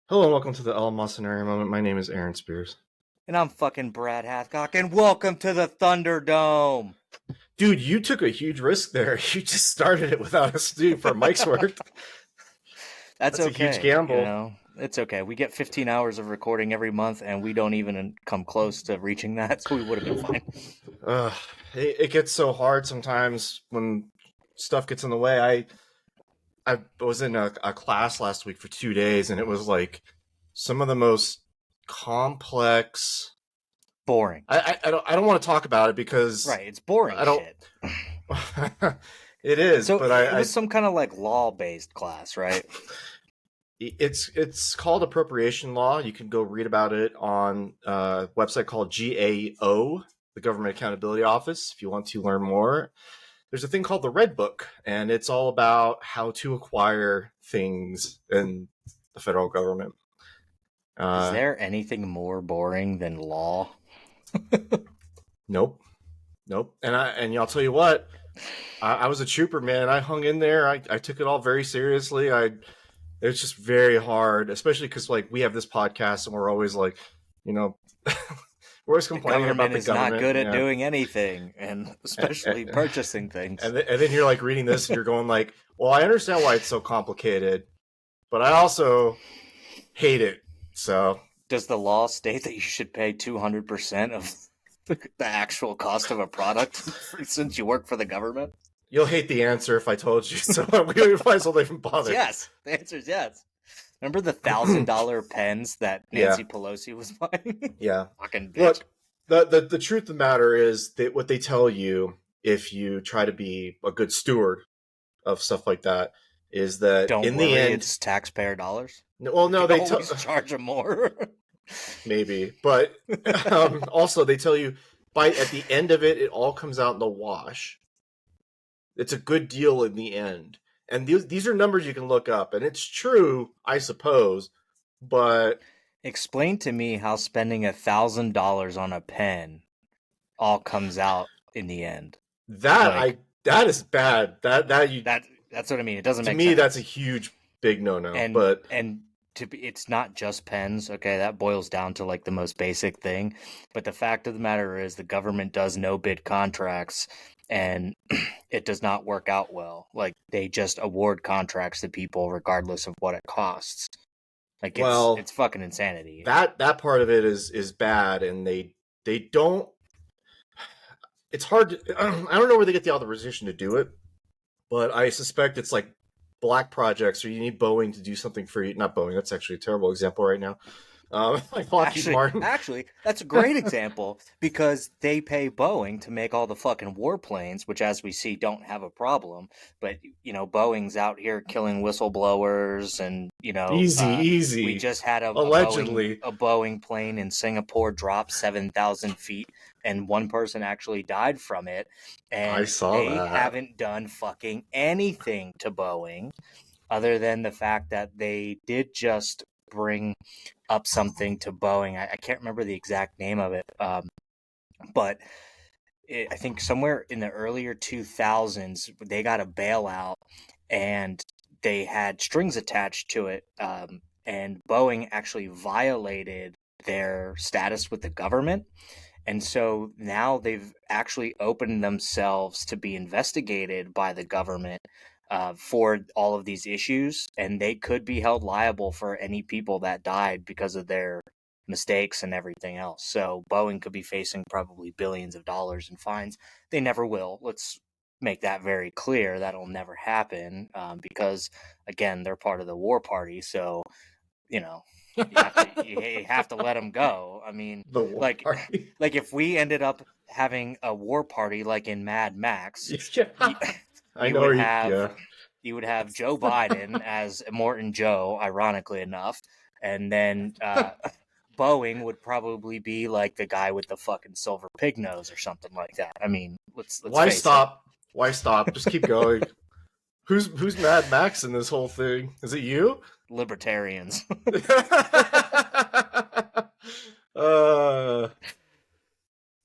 Hello and welcome to the El Mercenary Moment. My name is Aaron Spears. And I'm fucking Brad Hathcock, and welcome to the Thunderdome. Dude, you took a huge risk there. You just started it without us doing for Mike's work. That's That's a huge okay, gamble. it's okay. We get 15 hours of recording every month, and we don't even come close to reaching that, so we would have been fine. Uh, it gets so hard sometimes when stuff gets in the way. I was in a class last week for 2 days, and it was like some of the most complex. Boring. I don't want to talk about it because Right, it's boring I don't. shit. It is, So but it I was some kind of like law-based class, right? it's called appropriation law. You can go read about it on a website called GAO, the Government Accountability Office, if you want to learn more. There's a thing called the Red Book, and it's all about how to acquire things in the federal government. Is Uh, there anything more boring than law? nope, nope. And I'll tell you what, I was a trooper, man. I hung in there. I took it all very seriously. It's just very hard, especially because like we have this podcast and we're always like, you know, we're always The complaining about government the is not government. good at Yeah, doing anything, and and, especially purchasing things. and then you're like reading this and you're going like, well, I understand why it's so complicated, but I also hate it. So Does the law state that you should pay 200% of the actual cost of a product since you work for the government? you'll hate the answer if I told you. So we might as well even bother. Yes. The answer is yes. Remember the $1,000 pens that Yeah, Nancy Pelosi was buying? yeah. Fucking bitch. Look, the truth of the matter is that what they tell you if you try to be a good steward of stuff like that is that Don't in the worry, end, it's taxpayer dollars. well, We no, can they tell always charge them more. maybe, but also they tell you by at the end of it, it all comes out in the wash. It's a good deal in the end, and these are numbers you can look up, and it's true, I suppose, but Explain to me how spending $1,000 on a pen all comes out in the end. that Like that is bad. That you that's what I mean. It doesn't to make me that's a sense. huge big no no. and But and it's not just pens. Okay, that boils down to like the most basic thing, but the fact of the matter is the government does no bid contracts, and it does not work out well. Like they just award contracts to people regardless of what it costs. Like it's well, it's fucking insanity. that part of it is bad, and they don't. It's hard. I don't know where they get the authorization to do it, but I suspect it's like black projects, or you need Boeing to do something for you. Not Boeing. That's actually a terrible example right now. Like Lockheed Actually, Martin. actually, that's a great example because they pay Boeing to make all the fucking warplanes, which, as we see, don't have a problem. But Boeing's out here killing whistleblowers, and Easy, we easy. just had a Boeing Allegedly, a Boeing plane in Singapore drop 7,000 feet, and one person actually died from it, I and saw they that. haven't done fucking anything to Boeing other than the fact that they did just bring up something to Boeing. I can't remember the exact name of it, but I think somewhere in the earlier 2000s, they got a bailout and they had strings attached to it. And Boeing actually violated their status with the government. And so now they've actually opened themselves to be investigated by the government for all of these issues, and they could be held liable for any people that died because of their mistakes and everything else. So Boeing could be facing probably billions of dollars in fines. They never will. Let's make that very clear. That'll never happen because, again, they're part of the war party. So you know you have to let them go. I mean, The war like party. like if we ended up having a war party like in Mad Max, Yeah. you, I you know would where you. have Yeah. Joe Biden as Morton Joe, ironically enough, and then Boeing would probably be like the guy with the fucking silver pig nose or something like that. I mean, let's Why face it, stop? Why stop? Just keep going. Who's Mad Max in this whole thing? Is it you? libertarians. uh,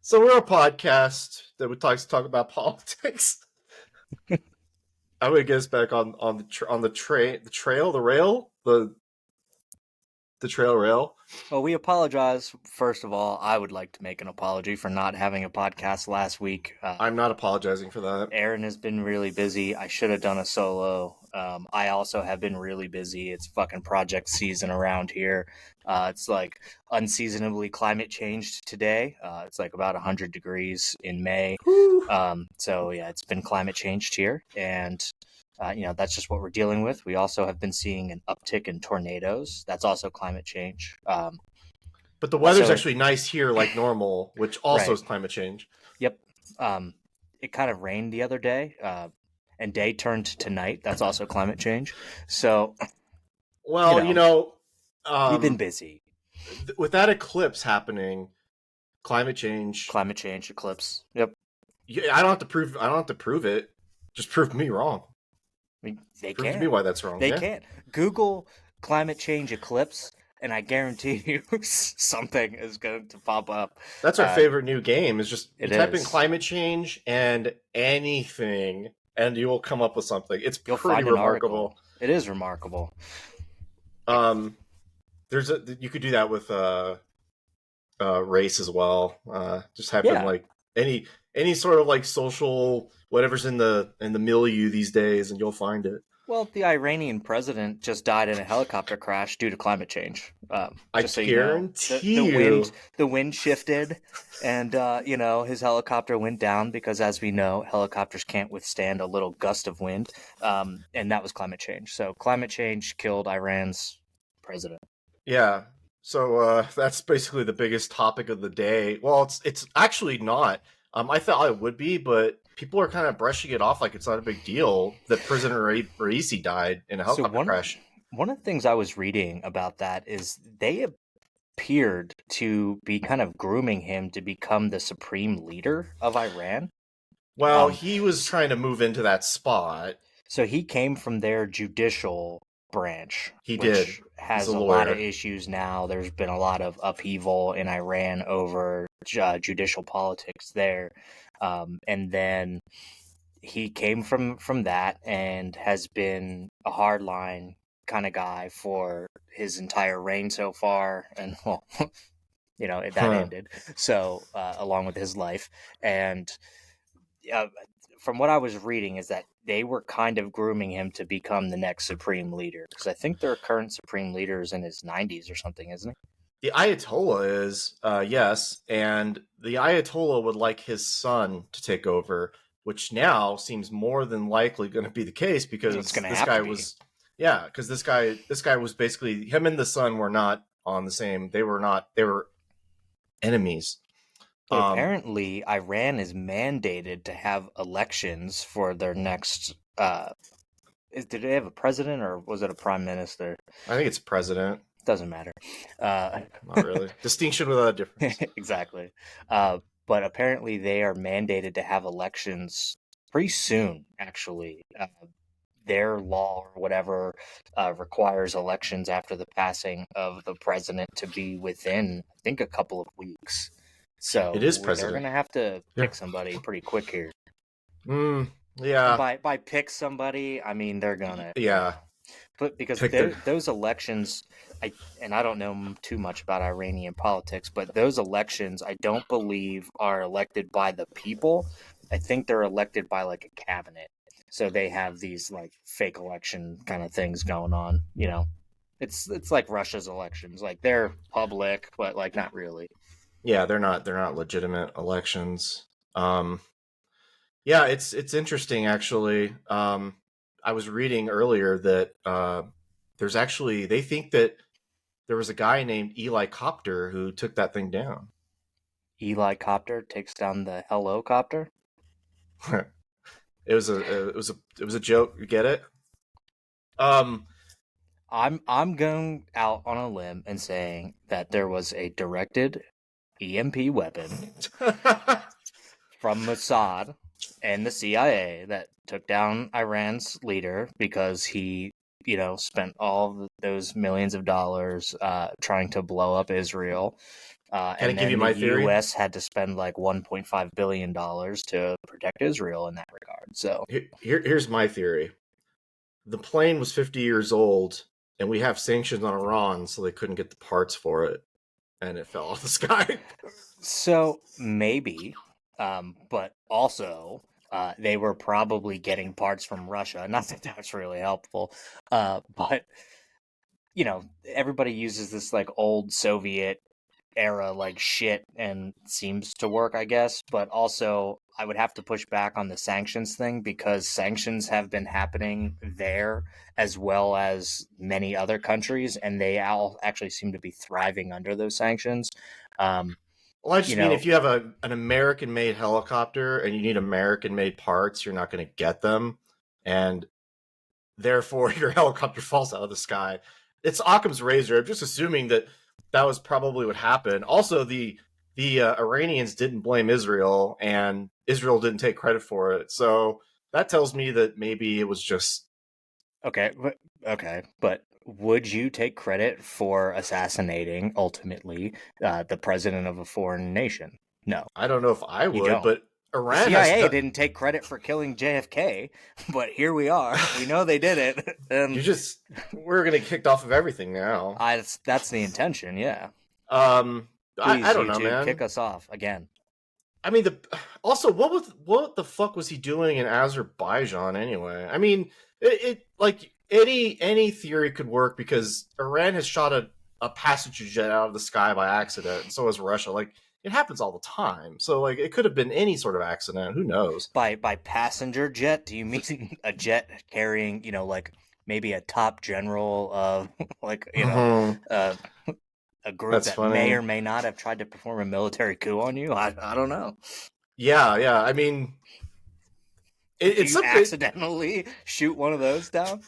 so we're a podcast that would talk about politics. I'm gonna get us back on the trail, the rail, the trail rail. Well, we apologize. First of all, I would like to make an apology for not having a podcast last week. I'm not apologizing for that. Aaron has been really busy. I should have done a solo. I also have been really busy. It's fucking project season around here. It's like unseasonably climate changed today. It's like about 100 degrees in May. So yeah, it's been climate changed here, and that's just what we're dealing with. We also have been seeing an uptick in tornadoes. That's also climate change. But the weather's also, actually nice here, like normal, which also right. is climate change. Yep. It kind of rained the other day, and day turned to night. That's also climate change. So, Well, we've been busy. With that eclipse happening, climate change, Eclipse. Yep. I don't have to prove. I don't have to prove it. Just prove me wrong. I mean, they Prove can. to me why that's wrong. They yeah? can't. Google climate change eclipse, and I guarantee you something is going to pop up. That's our favorite new game. Is just you type in climate change and anything, and you will come up with something. You'll pretty remarkable. It is remarkable. You could do that with race as well. Just having like any sort of like social whatever's in the milieu these days, and you'll find it. Well, the Iranian president just died in a helicopter crash due to climate change. I guarantee you, the wind shifted, and his helicopter went down because, as we know, helicopters can't withstand a little gust of wind, and that was climate change. So, climate change killed Iran's president. Yeah. So that's basically the biggest topic of the day. Well, it's actually not. I thought it would be, but people are kind of brushing it off like it's not a big deal that President Raisi died in a helicopter crash. One of the things I was reading about that is they appeared to be kind of grooming him to become the supreme leader of Iran. Well, he was trying to move into that spot. So he came from their judicial branch. He did. Has a lot of issues now. There's been a lot of upheaval in Iran over judicial politics there. And then he came from that and has been a hardline kind of guy for his entire reign so far. And, well, that ended. So, along with his life. And from what I was reading is that they were kind of grooming him to become the next supreme leader. Because I think their current supreme leader is in his 90s or something, isn't he? The Ayatollah is, yes. And the Ayatollah would like his son to take over, which now seems more than likely going to be the case because this guy was... Yeah, because this guy was basically... Him and the son were not on the same... They were enemies. But apparently, Iran is mandated to have elections for their next... did they have a president or was it a prime minister? I think it's president. Doesn't matter. Not really. Distinction without a difference. Exactly. But apparently they are mandated to have elections pretty soon, actually. Their law or whatever requires elections after the passing of the president to be within, I think, a couple of weeks. So it is president. They're going to have to pick somebody pretty quick here. Yeah. By pick somebody, I mean they're going to... Yeah. But because those elections, I don't know too much about Iranian politics, but those elections I don't believe are elected by the people. I think they're elected by like a cabinet. So they have these like fake election kind of things going on. It's like Russia's elections. Like they're public, but like not really. Yeah, they're not legitimate elections. Yeah, it's interesting actually. I was reading earlier that there's actually, they think that there was a guy named Eli Copter who took that thing down. Eli Copter takes down the Hello-copter? It was a joke. You get it? I'm going out on a limb and saying that there was a directed EMP weapon from Mossad and the CIA that took down Iran's leader because he, spent all those millions of dollars trying to blow up Israel. Can I give you my theory? The U.S. had to spend like $1.5 billion to protect Israel in that regard. So here's my theory. The plane was 50 years old and we have sanctions on Iran, so they couldn't get the parts for it, and it fell off the sky. So maybe, but also they were probably getting parts from Russia. Not that that's really helpful, but everybody uses this like old Soviet era like shit and seems to work, I guess. But also, I would have to push back on the sanctions thing because sanctions have been happening there as well as many other countries, and they all actually seem to be thriving under those sanctions. Um, Well, I you just mean know, if you have an American-made helicopter and you need American-made parts, you're not going to get them, and therefore your helicopter falls out of the sky. It's Occam's razor. I'm just assuming that that was probably what happened. Also, the Iranians didn't blame Israel, and Israel didn't take credit for it. So that tells me that maybe it was just. but would you take credit for assassinating ultimately the president of a foreign nation? No, I don't know if I you would, don't. but The Iran has CIA done. didn't take credit for killing JFK, but here we are. We know they did it, You and just we're gonna get kicked off of everything now. that's the intention. Yeah, Um, I please, don't know, YouTube, kick man. us off again. I mean, also what the fuck was he doing in Azerbaijan anyway? I mean, it like any theory could work because Iran has shot a passenger jet out of the sky by accident, and so has Russia. Like it happens all the time. So like it could have been any sort of accident. Who knows? By passenger jet, do you mean a jet carrying, like maybe a top general of, like, uh, a group That's that may funny. or may not have tried to perform a military coup on you? I don't know. Yeah, yeah. I mean, Do it's you something. accidentally shoot one of those down?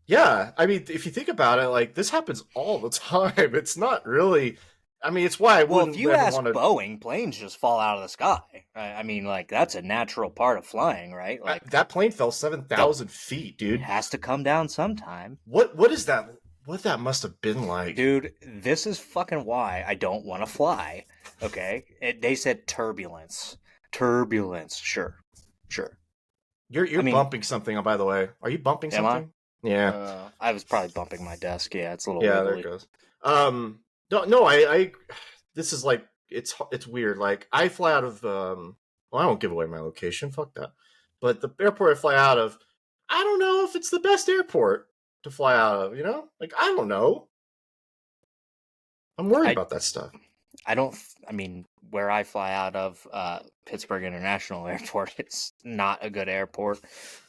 Yeah, I mean, if you think about it, like this happens all the time. It's not really. I mean, it's why I Well, if wouldn't you ever ask want to. Boeing, planes just fall out of the sky. I mean, like, that's a natural part of flying, right? Like, That plane fell seven the thousand feet, it dude. has to come down sometime. What is that? What that must have been like? Dude, this is fucking why I don't want to fly. Okay? They said turbulence. Turbulence. Sure. Sure. You're I mean, bumping something. Oh, by the way, are you bumping am I? something? Yeah, I was probably bumping my desk. Yeah, it's a little yeah. There it wiggly. goes. No, no. I this is like it's weird. Like I fly out of Well, I won't give away my location. Fuck that. But the airport I fly out of, I don't know if it's the best airport to fly out of. You know, like I don't know. I'm worried I about that stuff. I don't. I mean, where I fly out of, Pittsburgh International Airport, it's not a good airport.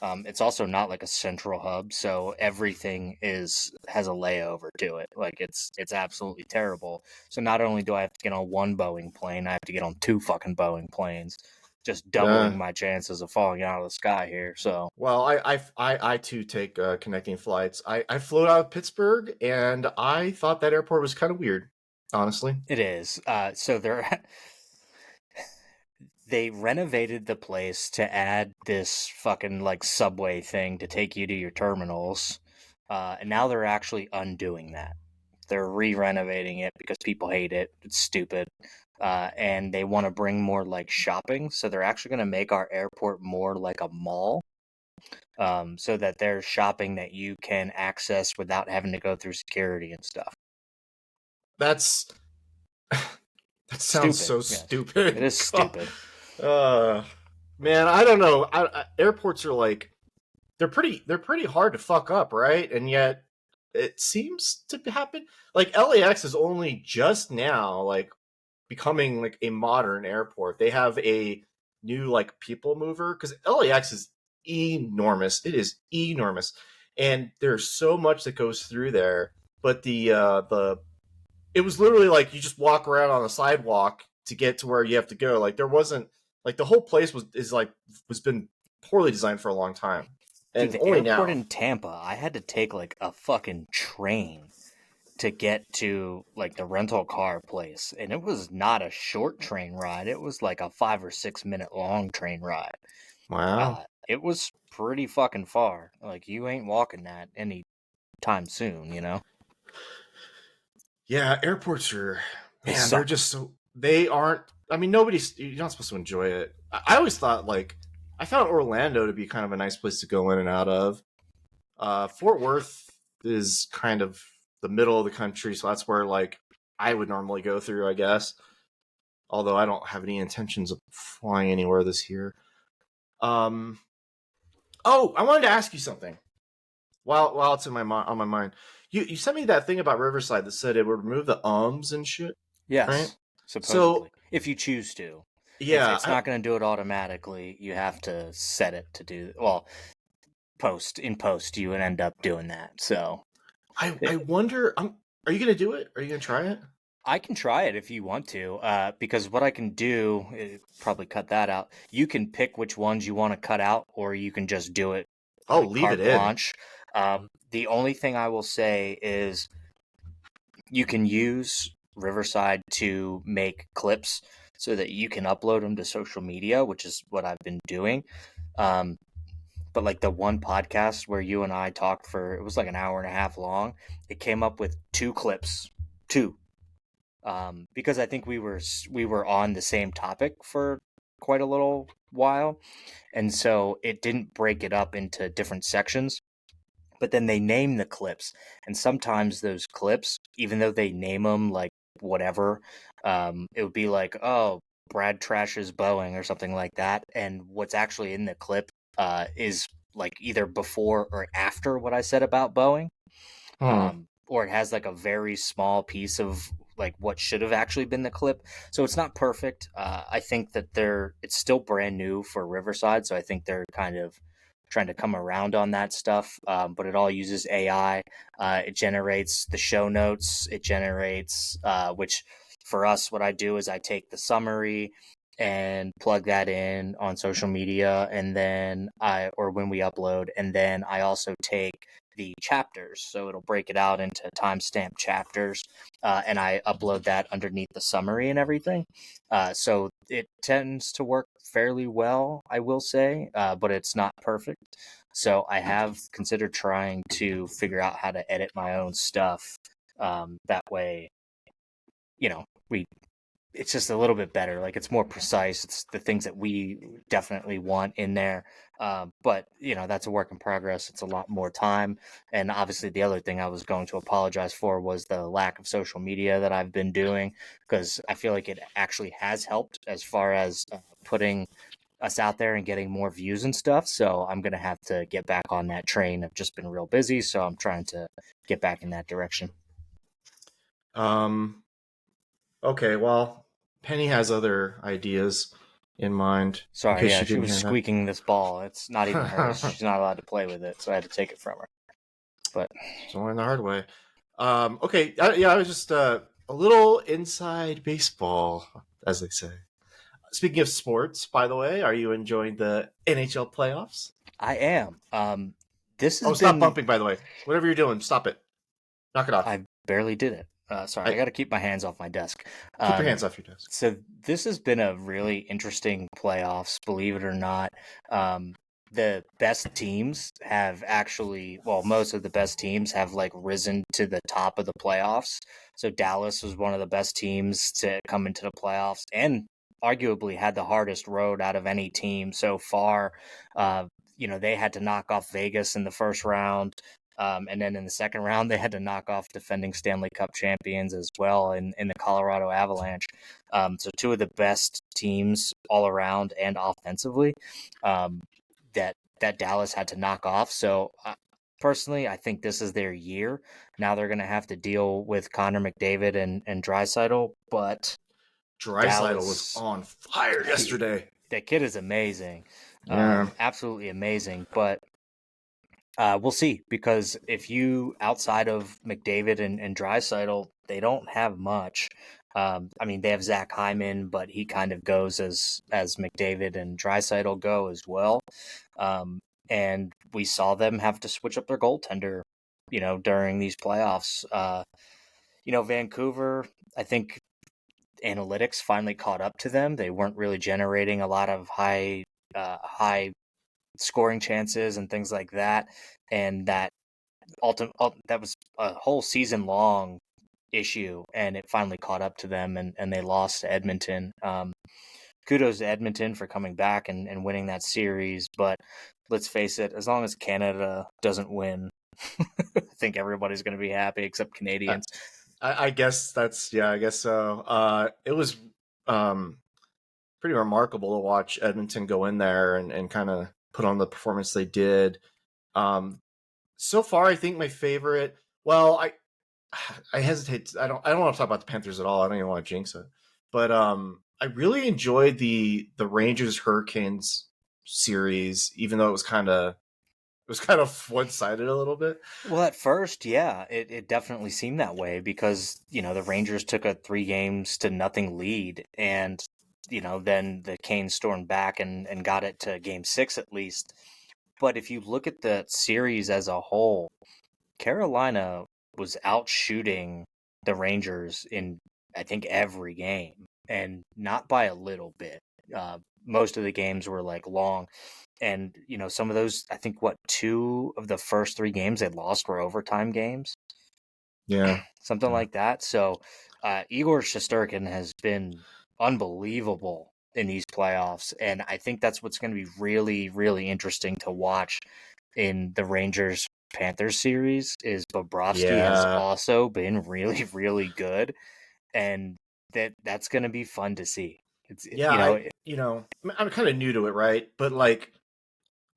It's also not like a central hub, so everything has a layover to it. Like it's absolutely terrible. So not only do I have to get on one Boeing plane, I have to get on two fucking Boeing planes, just doubling Yeah. my chances of falling out of the sky here. So Well, I too take connecting flights. I flew out of Pittsburgh, and I thought that airport was kind of weird, honestly. it is. So they renovated the place to add this fucking like subway thing to take you to your terminals, and now they're actually undoing that. They're re-renovating it because people hate it. It's stupid, and they want to bring more like shopping. So they're actually going to make our airport more like a mall, so that there's shopping that you can access without having to go through security and stuff. That's that sounds Stupid, so yes, it stupid. is God. stupid. Uh, man, I don't know. Airports are like they're pretty hard to fuck up, right? And yet it seems to happen. Like LAX is only just now like becoming like a modern airport. They have a new like people mover because LAX is enormous. It is enormous, and there's so much that goes through there. But the it was literally like you just walk around on a sidewalk to get to where you have to go. Like there wasn't like the whole place was been poorly designed for a long time, Dude, and the only airport now. in Tampa, I had to take like a fucking train to get to like the rental car place. And it was not a short train ride. It was like a 5 or 6 minute long train ride. Wow. It was pretty fucking far. Like you ain't walking that any time soon. Yeah, airports are, They man, they're suck. just so they aren't. I mean, you're not supposed to enjoy it. I always thought like I found Orlando to be kind of a nice place to go in and out of. Fort Worth, is kind of the middle of the country, so that's where like I would normally go through, I guess. Although I don't have any intentions of flying anywhere this year. Um. Oh, I wanted to ask you something. While it's in on my mind, you sent me that thing about Riverside that said it would remove the ums and shit, right? Yes, So supposedly, if you choose to. yeah, It's not going to do it automatically. You have to set it to do. Well, post, you would end up doing that. So I wonder. Are you gonna do it? Are you gonna try it? I can try it if you want to, because what I can do, probably cut that out. You can pick which ones you want to cut out, or you can just do it Oh, like leave it carte in. blanche. The only thing I will say is you can use Riverside to make clips so that you can upload them to social media, which is what I've been doing. Um, but like the one podcast where you and I talked for, it was like an hour and a half long. It came up with two clips, two, because I think we were on the same topic for quite a little while, and so it didn't break it up into different sections. But then they name the clips, and sometimes those clips, even though they name them like whatever, it would be like, oh, Brad trashes Boeing or something like that, and what's actually in the clip is like either before or after what I said about Boeing, Hmm. or it has like a very small piece of like what should have actually been the clip. So it's not perfect. I think that it's still brand new for Riverside, so I think they're kind of trying to come around on that stuff. But it all uses AI. It generates the show notes. It generates which for us, what I do is I take the summary and plug that in on social media, and then or when we upload, and then I also take the chapters. So it'll break it out into timestamp chapters, and I upload that underneath the summary and everything. So it tends to work fairly well, I will say, but it's not perfect. So I have considered trying to figure out how to edit my own stuff. That way, we it's just a little bit better. Like it's more precise. It's the things that we definitely want in there. But that's a work in progress. It's a lot more time. And obviously, the other thing I was going to apologize for was the lack of social media that I've been doing, because I feel like it actually has helped as far as putting us out there and getting more views and stuff. So I'm gonna have to get back on that train. I've just been real busy, so I'm trying to get back in that direction. Um. Okay. Well, Penny has other ideas in mind. In Sorry, case yeah, you she didn't was hear squeaking this ball. It's not even hers. that. She's not allowed to play with it, so I had to take it from her. But So learn the hard way. Okay. Yeah, I was just a little inside baseball, as they say. Speaking of sports, by the way, are you enjoying the NHL playoffs? I am. This has Oh, stop been. bumping, by the way. Whatever you're doing, stop it. Knock it off. I barely did it. Sorry, I I got to keep my hands off my desk. keep your Um, hands off your desk. so this has been a really interesting playoffs, believe it or not. Um, the best teams have actually, well, most of the best teams have like risen to the top of the playoffs. So Dallas was one of the best teams to come into the playoffs, and arguably had the hardest road out of any team so far. Uh, they had to knock off Vegas in the first round. And then in the second round, they had to knock off defending Stanley Cup champions as well in the Colorado Avalanche. So two of the best teams all around and offensively, that Dallas had to knock off. So personally, I think this is their year. Now they're going to have to deal with Connor McDavid and Draisaitl, but Drysaitel was Dallas, on fire yesterday. that kid is amazing, Yeah. absolutely amazing. But we'll see, because if you outside of McDavid and Draisaitl, they don't have much. I mean, they have Zach Hyman, but he kind of goes as McDavid and Draisaitl go as well. And we saw them have to switch up their goaltender, during these playoffs. Vancouver, I think analytics finally caught up to them. They weren't really generating a lot of high scoring chances and things like that, and that was a whole season long issue, and it finally caught up to them, and they lost to Edmonton. Kudos to Edmonton for coming back and winning that series, but let's face it, as long as Canada doesn't win, think everybody's going to be happy except I, Canadians. I guess that's yeah. I guess so. It was um, pretty remarkable to watch Edmonton go in there and kind of put on the performance they did. Um, so far, I think my favorite. Well, I hesitate. I don't want to talk about the Panthers at all. I don't even want to jinx it. But I really enjoyed the Rangers Hurricanes series, even though it was kind of one sided a little bit. Well, at first, yeah, it definitely seemed that way because, the Rangers took a 3 games to nothing lead and, then the Canes stormed back and got it to game 6 at least. But if you look at the series as a whole, Carolina was out shooting the Rangers in, I think, every game, and not by a little bit. Most of the games were like long, and some of those, I think, what 2 of the first 3 games they lost were overtime games, Yeah. something Yeah. like that. So Igor Shesterkin has been unbelievable in these playoffs, and I think that's what's going to be really, really interesting to watch in the Rangers Panthers series. Is Bobrovsky has Yeah. also been really, really good, and that's going to be fun to see. It's Yeah, I'm kind of new to it, right? But like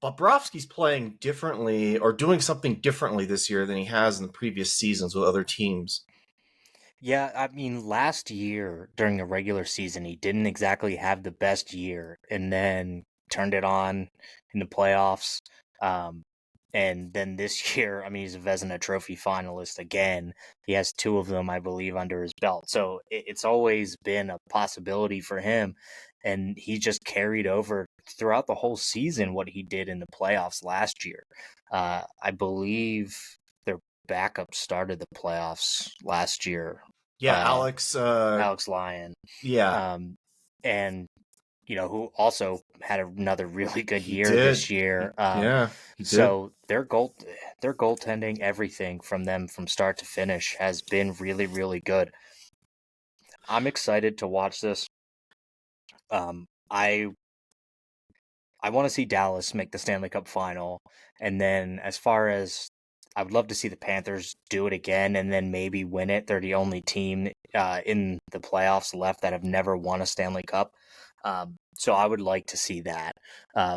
Bobrovsky's playing differently or doing something differently this year than he has in the previous seasons with other teams. Yeah, I mean, last year during the regular season, he didn't exactly have the best year, and then turned it on in the playoffs. Um, and then this year, I mean, he's a Vezina Trophy finalist again. He has 2 of them, I believe, under his belt. So it's always been a possibility for him, and he just carried over throughout the whole season what he did in the playoffs last year. I believe their backup started the playoffs last year, Yeah, Alex. Alex Lyon, Yeah, um, and who also had another really good he year did. this year. Yeah, he did. So their goaltending, everything from them from start to finish has been really, really good. I'm excited to watch this. Um, I want to see Dallas make the Stanley Cup final. And then as far as I would love to see the Panthers do it again and then maybe win it. They're the only team in the playoffs left that have never won a Stanley Cup. So I would like to see that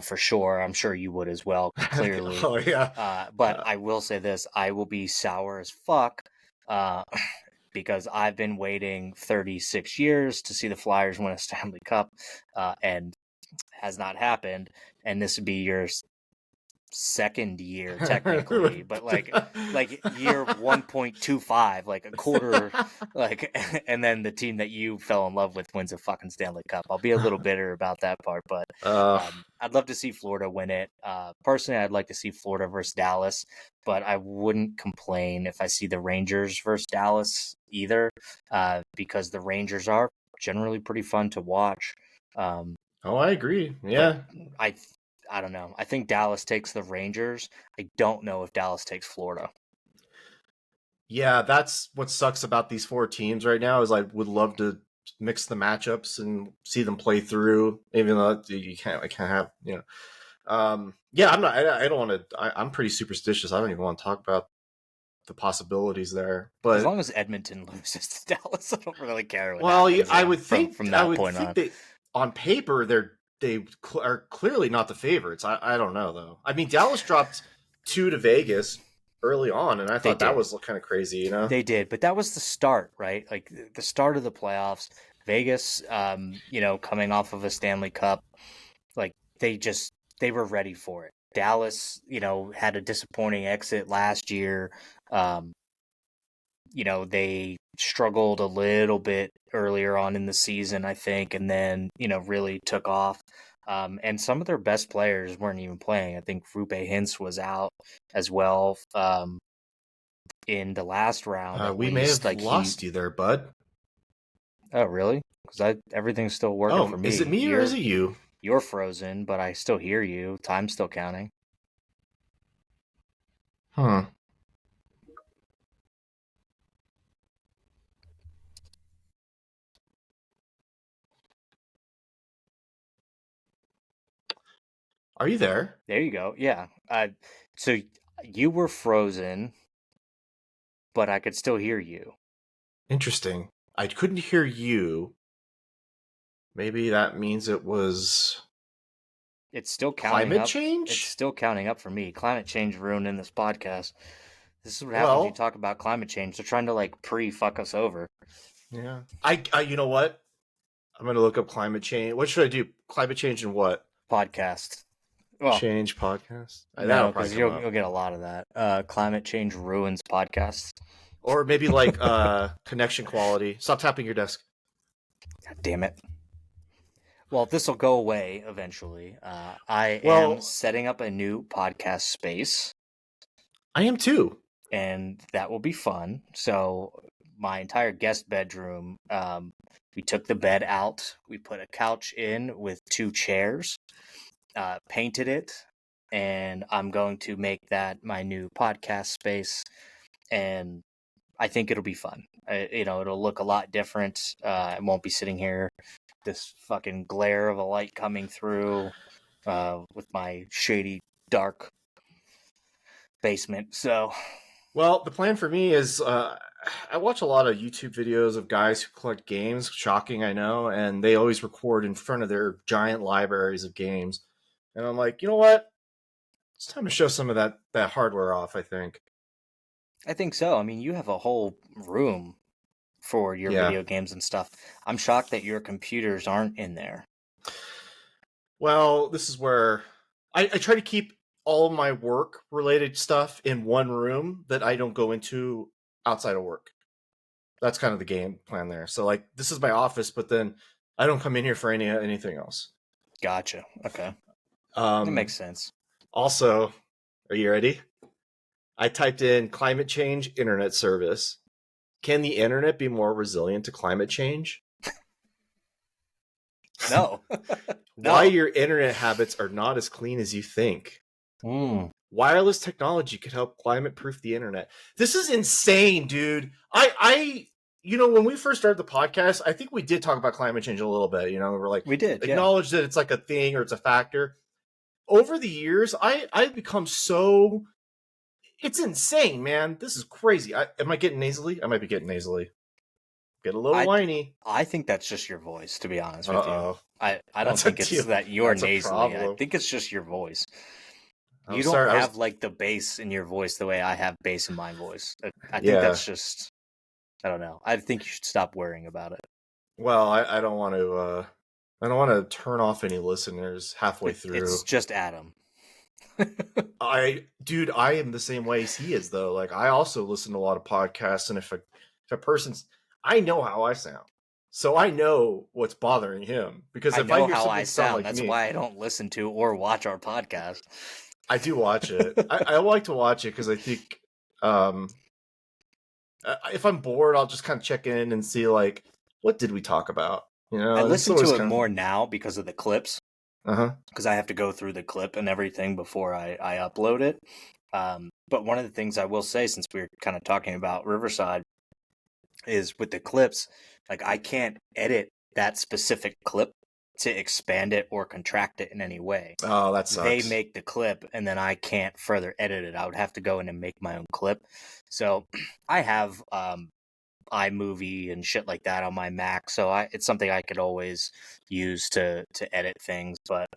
for sure. I'm sure you would as well, clearly. Oh yeah. But I will say this, I will be sour as fuck uh, because I've been waiting 36 years to see the Flyers win a Stanley Cup, and has not happened, and this would be your second year technically, but like year 1.25, like a quarter, like, and then the team that you fell in love with wins a fucking Stanley Cup. I'll be a little bitter about that part, but uh, I'd love to see Florida win it. Personally, I'd like to see Florida versus Dallas, but I wouldn't complain if I see the Rangers versus Dallas either, because the Rangers are generally pretty fun to watch. Um, oh, I agree. but Yeah, I I don't know. I think Dallas takes the Rangers. I don't know if Dallas takes Florida. yeah. That's what sucks about these 4 teams right now is I would love to mix the matchups and see them play through, even though you can't. I can't have Yeah, I'm not. I don't want to. I'm pretty superstitious. I don't even want to talk about the possibilities there. As But long as Edmonton loses to Dallas, I don't really care what well, happens I there would think from that point on. that on paper are clearly not the favorites. I don't know though. I mean, Dallas dropped 2 to Vegas early on, and I They thought that did. was kind of crazy. You know? They did, but that was the start, right? Like the start of the playoffs. Vegas, coming off of a Stanley Cup, like they just they were ready for it. Dallas, had a disappointing exit last year. Um, they struggled a little bit earlier on in the season, I think, and then, really took off. And some of their best players weren't even playing. I think Rupe Hintz was out as well, in the last round, at We may least. have Like he, lost you there, bud. oh, really? Because everything's still working Oh, for is it me. me or is it you? You're frozen, but I still hear you. Time's still counting. Huh? Are you there? There you go. Yeah. So you were frozen. but I could still hear you. Interesting. I couldn't hear you. Maybe that means it was It's still counting climate up. It's change? still counting up for me. Climate change ruining this podcast. This is what happens when you Well, talk about climate change. They're trying to like pre-fuck us over. yeah. I you know what? I'm going to look up climate change. What should I do? Climate change and what? Podcast. Well, Change podcast? That'll no, probably because come you'll up. get a lot of that. Climate change ruins podcasts. Or maybe like connection quality. Stop tapping your desk. God damn it. Well, this will go away eventually. I am Well, setting up a new podcast space, I am too. and that will be fun. So, my entire guest bedroom, we took the bed out. We put a couch in with 2 chairs, painted it, and I'm going to make that my new podcast space. And I think it'll be fun. It'll look a lot different. I won't be sitting here, this fucking glare of a light coming through, with my shady, dark basement. So, Well, the plan for me is I watch a lot of YouTube videos of guys who collect games. Shocking, I know, and they always record in front of their giant libraries of games. And I'm like, you know what? It's time to show some of that hardware off, I think. I think so. I mean, you have a whole room for your Yeah. video games and stuff. I'm shocked that your computers aren't in there. Well, this is where I try to keep all of my work related stuff in one room that I don't go into outside of work. That's kind of the game plan there. So like this is my office, but then I don't come in here for anything else. Gotcha. Okay. That makes sense. Also, are you ready? I typed in climate change internet service. Can the internet be more resilient to climate change? No. Why your internet habits are not as clean as you think. Wireless technology could help climate proof the internet. This is insane, dude. I when we first started the podcast, I think we did talk about climate change a little bit. We're like, We did, yeah. acknowledge that it's like a thing or it's a factor. Over the years, I've become so. It's insane, man. This is crazy. Am I getting nasally? I might be getting nasally. Get a little whiny. I think that's just your voice, to be honest with you. I don't That's think a it's deal. that you're That's a nasally. I problem. think it's just your voice. I'm You don't sorry, have like the bass in your voice the way I have bass in my voice. I think Yeah. that's just, I don't know. I think you should stop worrying about it. Well, I don't want to. I don't want to turn off any listeners halfway through. It's just Adam. I am the same way as he is, though. Like, I also listen to a lot of podcasts, and if a person's, I know how I sound, so I know what's bothering him. Because if I know hear how something I sound sound. like That's me, why I don't listen to or watch our podcast. I do watch it. I like to watch it because I think, if I'm bored, I'll just kind of check in and see like, what did we talk about? I listen to it more now because of the clips. Because I have to go through the clip and everything before I upload it. But one of the things I will say, since we were kind of talking about Riverside, is with the clips, like I can't edit that specific clip to expand it or contract it in any way. Oh, that sucks. They make the clip and then I can't further edit it. I would have to go in and make my own clip. So I have iMovie and shit like that on my Mac, so it's something I could always use to edit things. But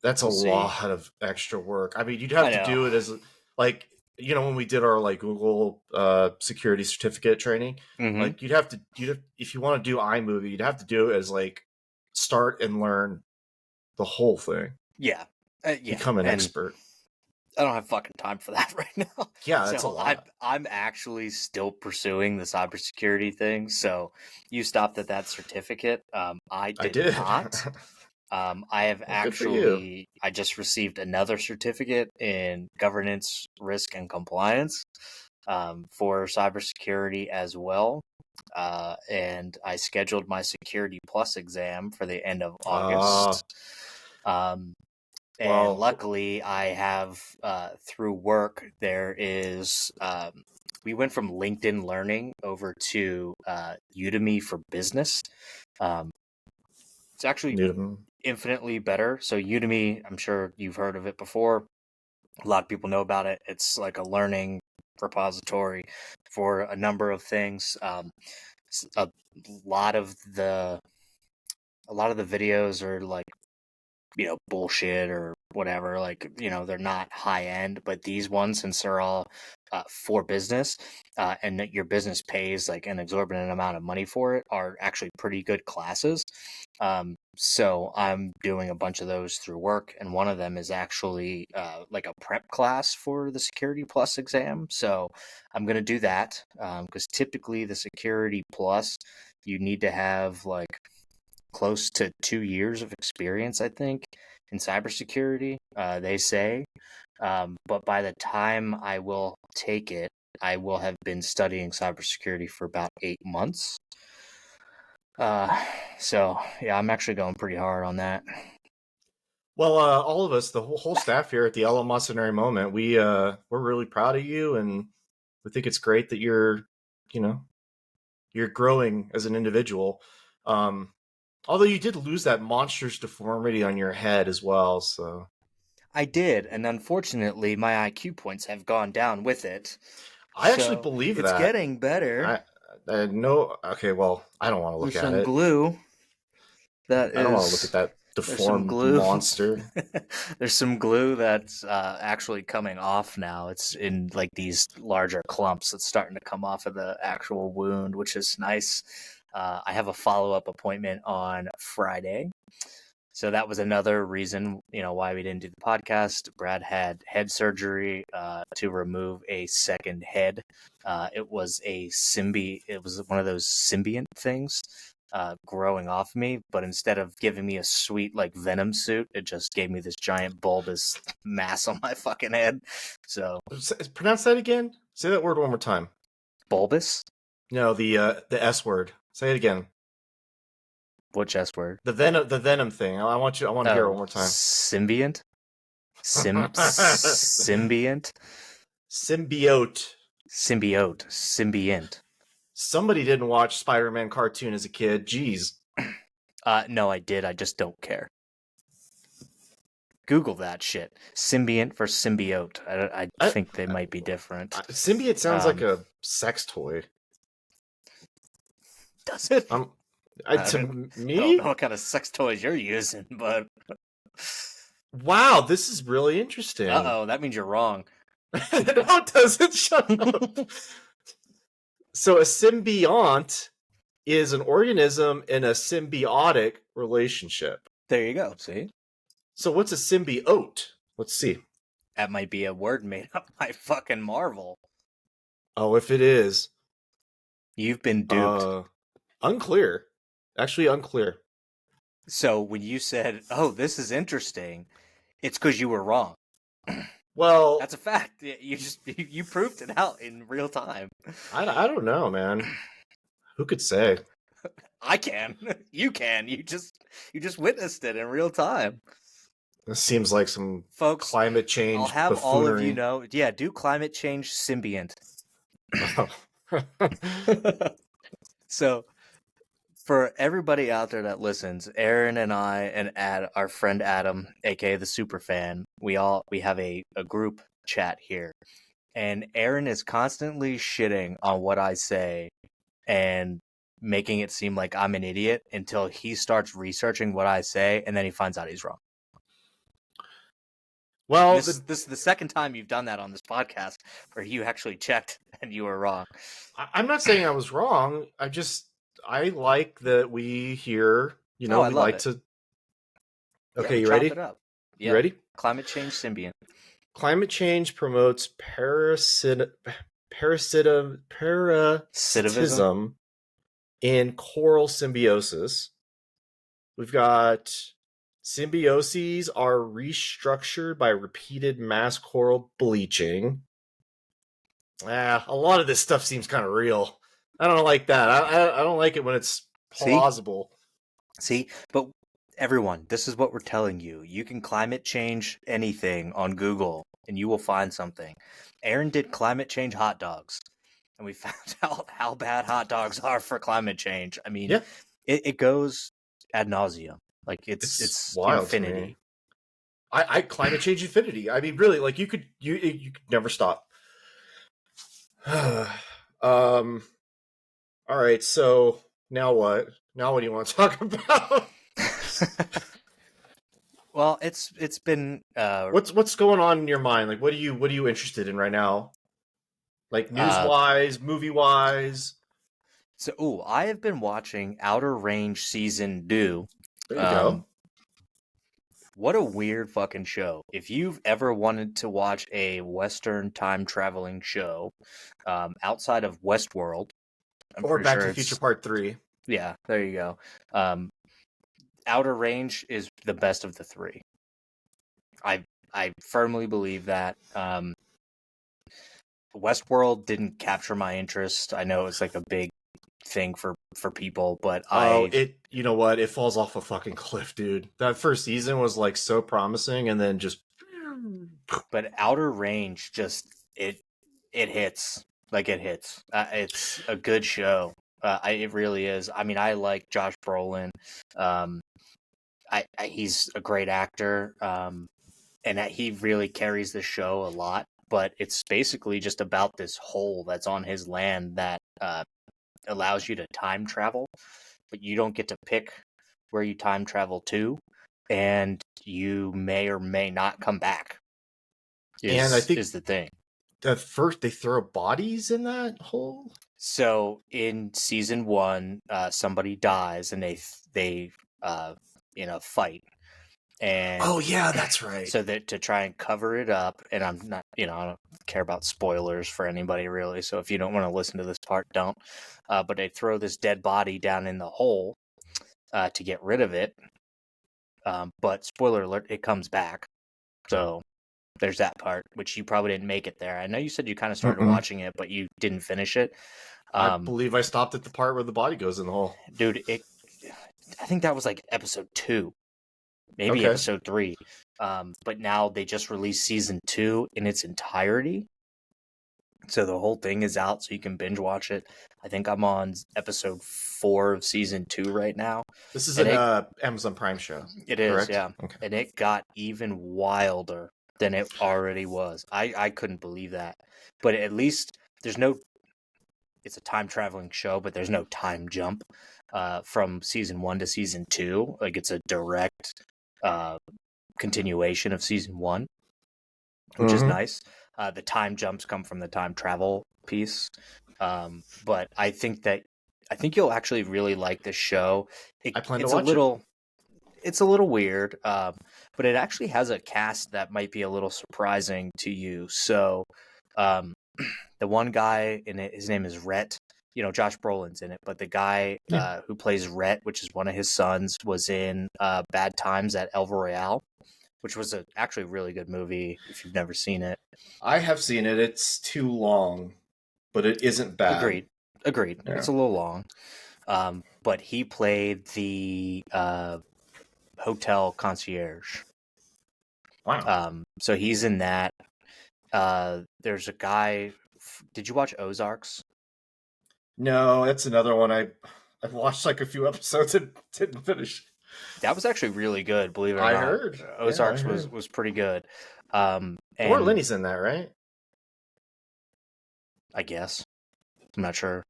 that's a lot of extra work. I mean, you'd have to do it as like when we did our like Google security certificate training, like you'd have if you want to do iMovie, you'd have to do it as like start and learn the whole thing. Yeah, become an expert. I don't have fucking time for that right now. Yeah, that's a lot. I'm actually still pursuing the cybersecurity thing. So you stopped at that certificate. I did not. I have actually. I just received another certificate in governance, risk, and compliance for cybersecurity as well. And I scheduled my Security Plus exam for the end of August. And luckily, I have, through work, there is, we went from LinkedIn Learning over to Udemy for Business. It's actually infinitely better. So Udemy, I'm sure you've heard of it before. A lot of people know about it. It's like a learning repository for a number of things. A lot of the videos are like, bullshit or whatever. Like, they're not high end, but these ones, since they're all for business, and that your business pays like an exorbitant amount of money for it, are actually pretty good classes. So I'm doing a bunch of those through work, and one of them is actually like a prep class for the Security Plus exam. So I'm going to do that, because typically the Security Plus, you need to have like close to 2 years of experience, I think, in cybersecurity, they say. But by the time I will take it, I will have been studying cybersecurity for about 8 months. So yeah, I'm actually going pretty hard on that. Well, all of us, the whole staff here at the Ella Mercenary Moment, we're really proud of you, and we think it's great that you're growing as an individual. Although you did lose that monstrous deformity on your head as well, so I did, and unfortunately, my IQ points have gone down with it. I actually believe it's that. getting better. No, okay, well, I don't want to look There's at some it. glue. I don't want to look at that There's some deformed glue. monster. There's some glue that's actually coming off now. It's in like these larger clumps that's starting to come off of the actual wound, which is nice. I have a follow-up appointment on Friday. So that was another reason, why we didn't do the podcast. Brad had head surgery to remove a second head. It was it was one of those Symbiont things growing off me, but instead of giving me a sweet like Venom suit, it just gave me this giant bulbous mass on my fucking head. So Pronounce that again. Say that word one more time. bulbous? No, the S word. Say it again. Which S word? The venom thing. I want to hear it one more time. Symbiont? Symbiont? Symbiote. Symbiont. Somebody didn't watch Spider-Man cartoon as a kid. Jeez. No, I did. I just don't care. Google that shit. Symbiont for symbiote. I think they might be different. Symbiote sounds like a sex toy. Does it? To me? I don't know what kind of sex toys you're using, but... Wow, this is really interesting. Uh-oh, that means you're wrong. No, it doesn't. Shut up. So a symbiont is an organism in a symbiotic relationship. There you go, see? So what's a symbiote? Let's see. That might be a word made up by fucking Marvel. Oh, if it is. You've been duped. Unclear. Actually unclear. So when you said, oh, this is interesting, it's because you were wrong. Well, that's a fact. You proved it out in real time. I don't know, man. Who could say? I can. You can. You just witnessed it in real time. This seems like some folks. Climate change. I'll have buffoonery. all of you know. Yeah, do climate change Symbiont. So, for everybody out there that listens, Aron and I and our friend Adam, aka the Superfan, we have a group chat here, and Aron is constantly shitting on what I say and making it seem like I'm an idiot until he starts researching what I say, and then he finds out he's wrong. Well, this is the second time you've done that on this podcast where you actually checked and you were wrong. I'm not saying I was wrong. I like that we here, we like it. To. Okay, you ready? It up. Yep. You ready? Climate change Symbiont. Climate change promotes parasitism in coral symbiosis. We've got symbioses are restructured by repeated mass coral bleaching. A lot of this stuff seems kind of real. I don't like that. I don't like it when it's plausible. See, but everyone, this is what we're telling you. You can climate change anything on Google, and you will find something. Aron did climate change hot dogs, and we found out how bad hot dogs are for climate change. I mean, it goes ad nauseum. Like it's wild infinity. I climate change infinity. I mean, really, like you could never stop. um. All right. So now what? Now what do you want to talk about? Well, it's been What's going on in your mind? Like, what are you interested in right now? Like news uh wise, movie wise. I have been watching Outer Range season 2. There you Um go. what a weird fucking show. If you've ever wanted to watch a Western time traveling show, outside of Westworld, I'm Or pretty Back to sure the Future it's Part 3. yeah, there you go. Um, Outer Range is the best of the three. I I firmly believe that. Westworld didn't capture my interest. I know it's like a big thing for people, but Oh, you know what? It falls off a fucking cliff, dude. That first season was like so promising and then just but Outer Range just it hits like it hits. It's a good show. It really is. I mean, I like Josh Brolin. Um, he's a great actor. And that he really carries the show a lot. But it's basically just about this hole that's on his land that allows you to time travel, but you don't get to pick where you time travel to, and you may or may not come back. and I think Is the thing. at first they throw bodies in that hole. So in season 1, somebody dies, and they uh, in a fight, and Oh yeah, that's right. so that to try and cover it up. And I'm not, I don't care about spoilers for anybody really. So if you don't want to listen to this part, don't. But they throw this dead body down in the hole to get rid of it. But spoiler alert, it comes back. So there's that part, which you probably didn't make it there. I know you said you kind of started Mm-mm. watching it, but you didn't finish it. I believe I stopped at the part where the body goes in the hole. Dude, I think that was like episode 2, maybe Okay. episode 3. But now they just released season 2 in its entirety. So the whole thing is out, so you can binge watch it. I think I'm on episode 4 of season 2 right now, This is and an Amazon Prime show, it is, correct? yeah, Okay. and it got even wilder than it already was. I couldn't believe that, but at least there's no. It's a time traveling show, but there's no time jump from season 1 to season 2. Like it's a direct uh, continuation of season 1, which is Mm-hmm. nice. The time jumps come from the time travel piece, but I think you'll actually really like this show. I plan to It's a watch it. little weird, but it actually has a cast that might be a little surprising to you. So, um, the one guy in it, his name is Rhett. Josh Brolin's in it, but the guy Yeah. who plays Rhett, which is one of his sons, was in Bad Times at El Royale, which was actually a really good movie if you've never seen it. I have seen it. It's too long, but it isn't bad. Agreed. Agreed. Yeah. It's a little long. But he played the hotel concierge. Wow. So he's in that. There's a guy. Did you watch Ozarks? No, that's another one. I've watched like a few episodes and didn't finish. That was actually really good, believe it or I not. heard. Yeah, I Ozarks was heard. was pretty good. Laura And Linney's in that, right? I guess I'm not sure.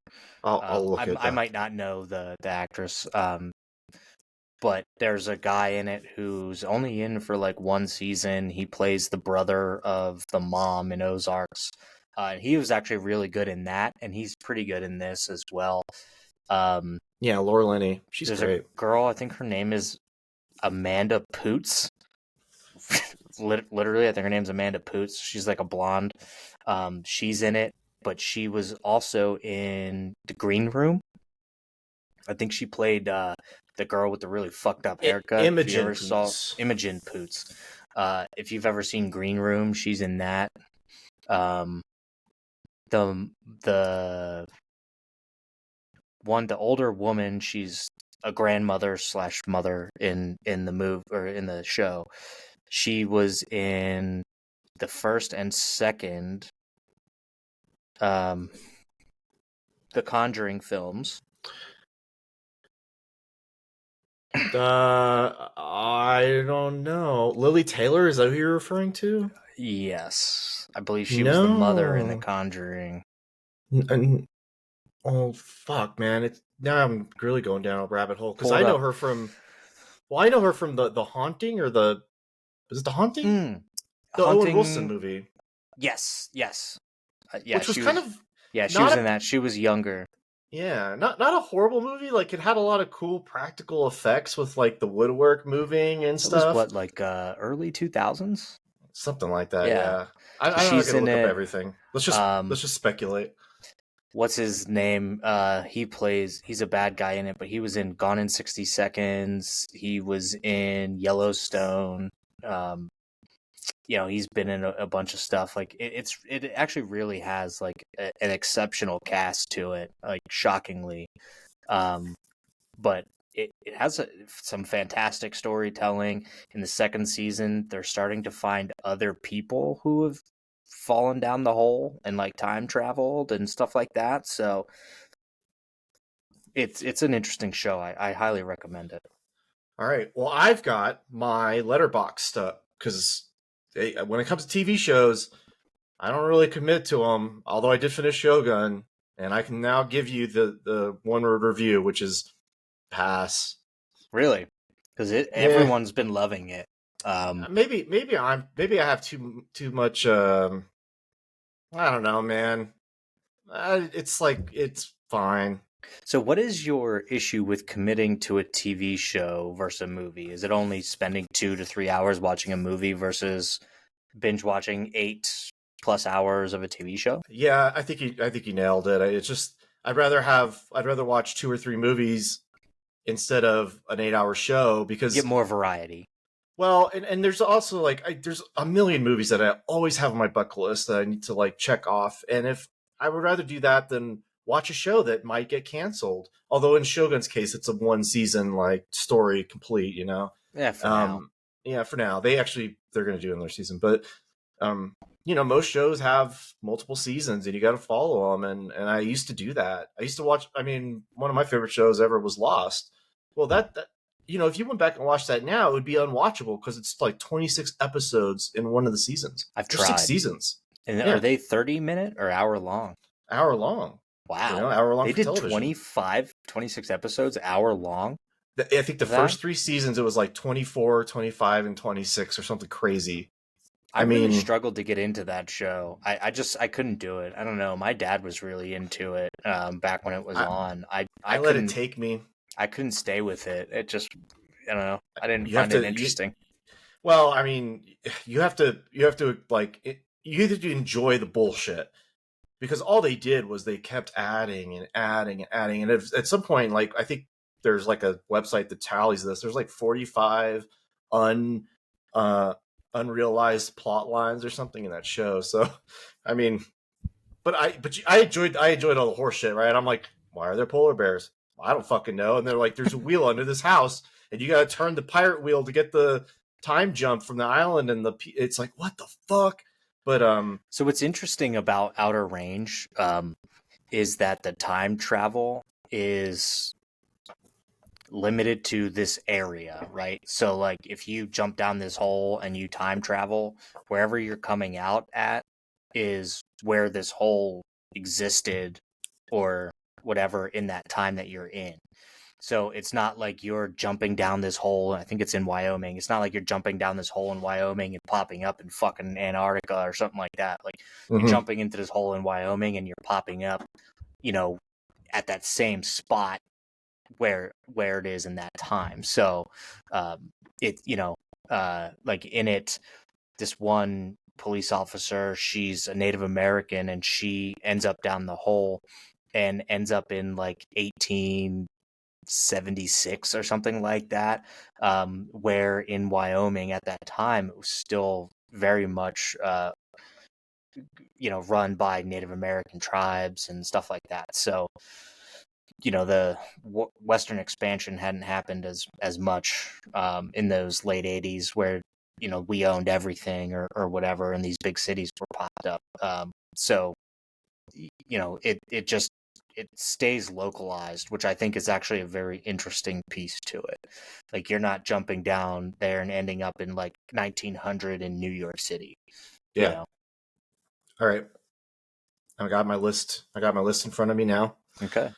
I'll look it I up. might not know the actress. But there's a guy in it who's only in for like one season. He plays the brother of the mom in Ozarks. He was actually really good in that, and he's pretty good in this as well. Yeah, Laura Linney. She's There's a great. girl, I think her name is Amanda Poots. Literally, I think her name's Amanda Poots. She's like a blonde. She's in it, but she was also in The Green Room. I think she played the girl with the really fucked up haircut. If you Imogen ever saw Poots. Imogen Poots, if you've ever seen Green Room, she's in that. Um, the the older woman, she's a grandmother slash mother in the move or in the show. She was in the first and second, the Conjuring films. I don't know. Lily Taylor, is that who you're referring to? Yes, I believe she was the mother in the No. Conjuring. And, oh fuck, man! It's now I'm really going down a rabbit hole because Pull I it know up. her from. Well, I know her from the Haunting or the is it the Haunting? The Owen Wilson Haunting. movie, Yes, yes. Yeah, which was she kind was. of Yeah, she not was a in that. She was younger. not a horrible movie. Like it had a lot of cool practical effects with like the woodwork moving and That was stuff. what, like early 2000s? Something like that, Yeah. yeah. So I'm not she's gonna in look up it. everything. Um, Let's just speculate. what's his name? He's a bad guy in it, but he was in Gone in 60 Seconds. He was in Yellowstone. Um, he's been in a bunch of stuff. Like it actually really has like an exceptional cast to it, like shockingly. Um, but it has some fantastic storytelling. In the second season, they're starting to find other people who have fallen down the hole and like time traveled and stuff like that. So it's an interesting show. I highly recommend it. All right. Well, I've got my letterbox stuff because when it comes to TV shows, I don't really commit to them. Although I did finish Shogun, and I can now give you the one word review, which is pass. Really, because Yeah, everyone's been loving it. maybe I have too much. I don't know, man. It's like it's fine. So, what is your issue with committing to a TV show versus a movie? Is it only spending 2 to 3 hours watching a movie versus binge watching 8+ hours of a TV show? Yeah, I think you nailed it. It's just I'd rather watch two or three movies instead of an 8 hour show Get because more variety. well, and there's also like there's a million movies that I always have on my bucket list that I need to like check off, and if I would rather do that than watch a show that might get canceled. Although in Shogun's case, it's a one season like story complete, you know. Yeah, for now. Um, yeah, for now they're going to do another season, but um, most shows have multiple seasons and you got to follow them. And I used to do that. I used to watch. I mean, one of my favorite shows ever was Lost. Well, that if you went back and watched that now, it would be unwatchable because it's like 26 episodes in one of the seasons. I've There's six tried. seasons. And are Yeah, they 30-minute or hour long? hour long. Wow. Hour long They for did television. 25, 26 episodes, hour long I think the of that? first three seasons it was like 24, 25, and 26 or something crazy. I I really mean, struggled to get into that show. I couldn't do it. I don't know. My dad was really into it back when it was I on. I let it take me. I couldn't stay with it. It just I don't know. I didn't You have find it to you interesting. Well, I mean, you have to like you have to enjoy the bullshit because all they did was they kept adding and adding and adding, and at some point, like I think there's like a website that tallies this. There's like 45 un uh unrealized plot lines or something in that show. So, I mean, I enjoyed all the horse shit, right? I'm like, why are there polar bears? I don't fucking know. And they're like, there's a wheel under this house, and you got to turn the pirate wheel to get the time jump from the island. And it's like, what the fuck? But So what's interesting about Outer Range is that the time travel is limited to this area, right? So like if you jump down this hole and you time travel, wherever you're coming out at is where this hole existed or whatever in that time that you're in. So it's not like you're jumping down this hole. I think it's in Wyoming. It's not like you're jumping down this hole in Wyoming and popping up in fucking Antarctica or something like that. Like you're mhm. jumping into this hole in Wyoming and you're popping up, you know, at that same spot where it is in that time. So it like in it, this one police officer, she's a Native American and she ends up down the hole and ends up in like 1876 or something like that, where in Wyoming at that time it was still very much run by Native American tribes and stuff like that. So the Western expansion hadn't happened as much in those late 80s where we owned everything or whatever and these big cities were popped up. So it stays localized, which I think is actually a very interesting piece to it. Like you're not jumping down there and ending up in like 1900 in New York City, you Yeah. know. All right. I got my list. I got my list in front of me now. Okay.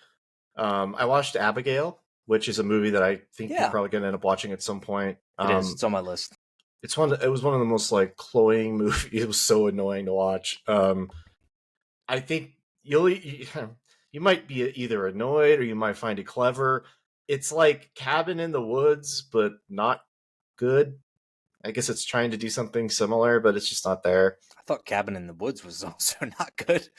I watched Abigail, which is a movie that I think you're Yeah, probably going to end up watching at some point. it is. It's on my list. It was one of the most like cloying movies. It was so annoying to watch. I think you might be either annoyed or you might find it clever. It's like Cabin in the Woods, but not good. I guess it's trying to do something similar, but it's just not there. I thought Cabin in the Woods was also not good.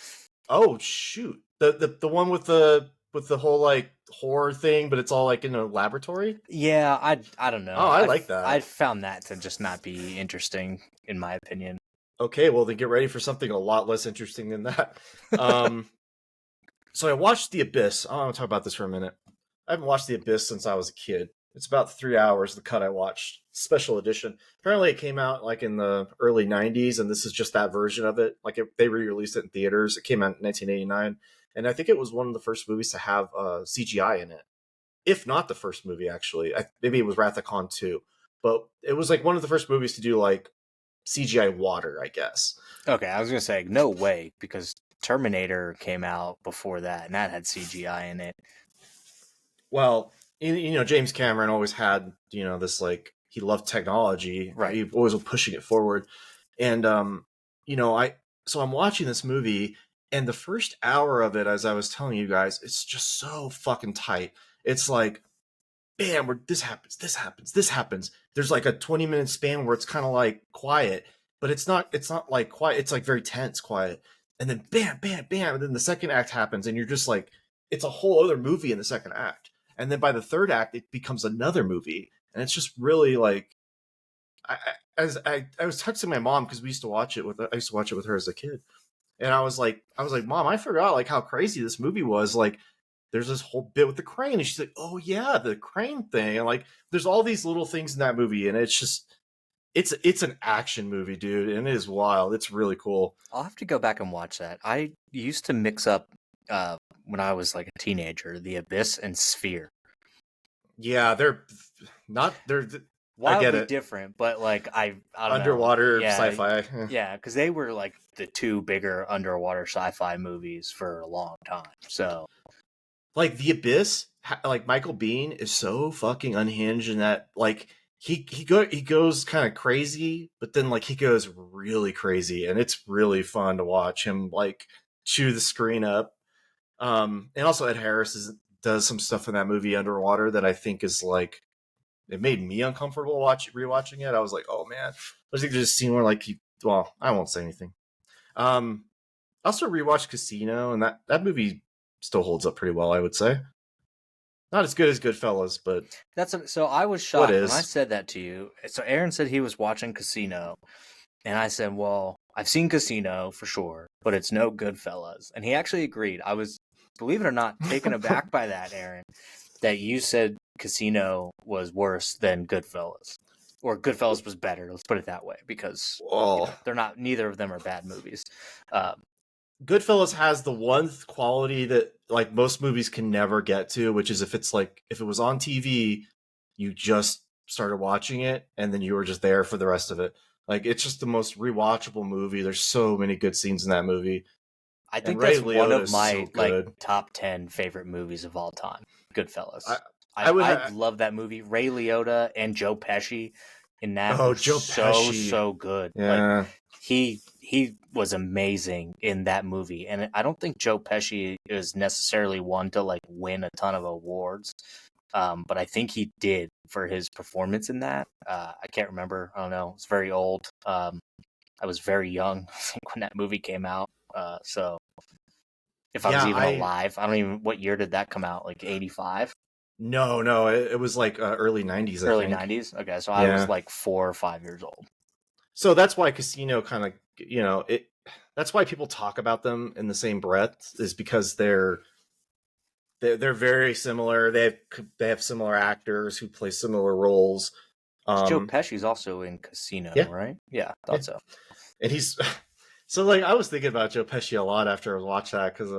Oh shoot, the one with the whole like horror thing, but it's all like in a laboratory. Yeah, I don't know. Oh, I like that. I found that to just not be interesting, in my opinion. Okay, well then get ready for something a lot less interesting than that. So I watched The Abyss. I want to talk about this for a minute. I haven't watched The Abyss since I was a kid. It's about 3 hours, the cut I watched. Special edition. Apparently it came out like in the early 90s, and this is just that version of it. Like they re-released it in theaters. It came out in 1989. And I think it was one of the first movies to have CGI in it. If not the first movie, actually. Maybe it was Wrath of Khan 2. But it was like one of the first movies to do like CGI water, I guess. Okay, I was gonna say no way, because Terminator came out before that, and that had CGI in it. Well, James Cameron always had, this like he loved technology, Right? He always was pushing it forward, and I'm watching this movie, and the first hour of it, as I was telling you guys, it's just so fucking tight. It's like, bam, where this happens, this happens, this happens. There's like a 20-minute span where it's kind of like quiet, but it's not like quiet. It's like very tense, quiet, and then bam, bam, bam, and then the second act happens, and you're just like, it's a whole other movie in the second act. And then by the third act, it becomes another movie, and it's just really like, I was texting my mom because I used to watch it with her as a kid, and I was like, Mom, I forgot like how crazy this movie was. Like, there's this whole bit with the crane, and she's like, oh yeah, the crane thing, and like, there's all these little things in that movie, and it's just, it's an action movie, dude, and it is wild. It's really cool. I'll have to go back and watch that. I used to mix up when I was like a teenager, The Abyss and Sphere. Yeah, they're Wildly I get it. different, but like I don't underwater know. sci-fi. Yeah, because they were like the two bigger underwater sci-fi movies for a long time. So, like The Abyss, like Michael Biehn is so fucking unhinged in that, like he goes kind of crazy, but then like he goes really crazy, and it's really fun to watch him like chew the screen up. And also Ed Harris does some stuff in that movie underwater that I think is like, it made me uncomfortable rewatching it. I was like, oh man, I think there's a scene where like well, I won't say anything. I also rewatched Casino, and that movie still holds up pretty well, I would say. Not as good as Goodfellas, but so I was shocked when I said that to you. So Aaron said he was watching Casino, and I said, well, I've seen Casino for sure, but it's no Goodfellas. And he actually agreed. I was, believe it or not, taken aback by that, Aaron, that you said Casino was worse than Goodfellas, or Goodfellas was better. Let's put it that way, because they're not. Neither of them are bad movies. Goodfellas has the one quality that like most movies can never get to, which is if it was on TV, you just started watching it and then you were just there for the rest of it. Like, it's just the most rewatchable movie. There's so many good scenes in that movie. I think that's one of my like top 10 favorite movies of all time. Goodfellas. I love that movie. Ray Liotta and Joe Pesci in that. Oh, Joe Pesci, so good. Yeah, like, he was amazing in that movie, and I don't think Joe Pesci is necessarily one to like win a ton of awards, but I think he did for his performance in that. I can't remember. I don't know. It's very old. I was very young, I think, when that movie came out. So if I was even alive, I don't even. What year did that come out? Like 85? No, it was like early 90s. Early 90s. Okay, so I was like 4 or 5 years old. So that's why Casino kind of, that's why people talk about them in the same breath, is because they're very similar. They have similar actors who play similar roles. Joe Pesci's also in Casino, right? Yeah, I thought so. And he's so like, I was thinking about Joe Pesci a lot after I watched that, because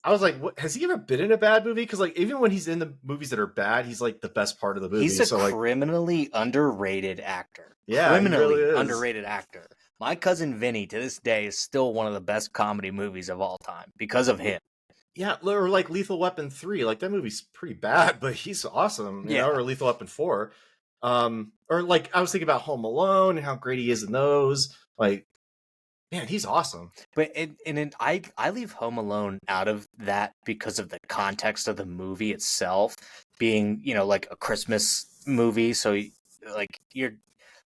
I was like, has he ever been in a bad movie? Because like, even when he's in the movies that are bad, he's like the best part of the movie. He's a criminally underrated actor. Yeah, criminally really underrated actor. My Cousin Vinny to this day is still one of the best comedy movies of all time because of him. Yeah, or like Lethal Weapon 3. Like that movie's pretty bad, but he's awesome, Yeah. or Lethal Weapon 4. Or like I was thinking about Home Alone and how great he is in those. Like, man, he's awesome. But I leave Home Alone out of that because of the context of the movie itself being, like a Christmas movie. So like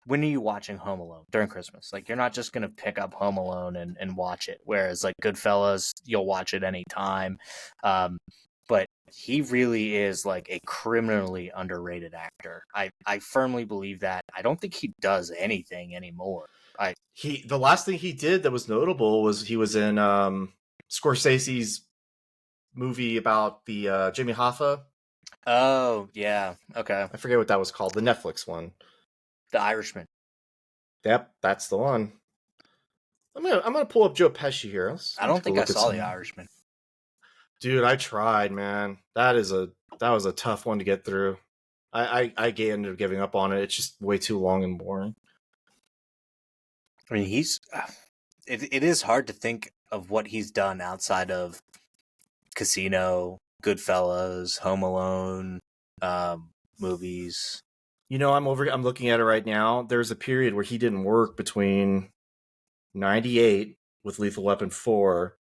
when are you watching Home Alone? During Christmas. Like you're not just gonna pick up Home Alone and watch it. Whereas like Goodfellas, you'll watch it anytime. But he really is like a criminally underrated actor. I firmly believe that. I don't think he does anything anymore. The last thing he did that was notable was he was in Scorsese's movie about the Jimmy Hoffa. Oh yeah, okay. I forget what that was called. The Netflix one. The Irishman. Yep, that's the one. I'm gonna pull up Joe Pesci here. I don't think I saw The Irishman. Dude, I tried, man. That was a tough one to get through. I ended up giving up on it. It's just way too long and boring. I mean, it is hard to think of what he's done outside of Casino, Goodfellas, Home Alone, movies. I'm looking at it right now. There's a period where he didn't work between 98 with Lethal Weapon 4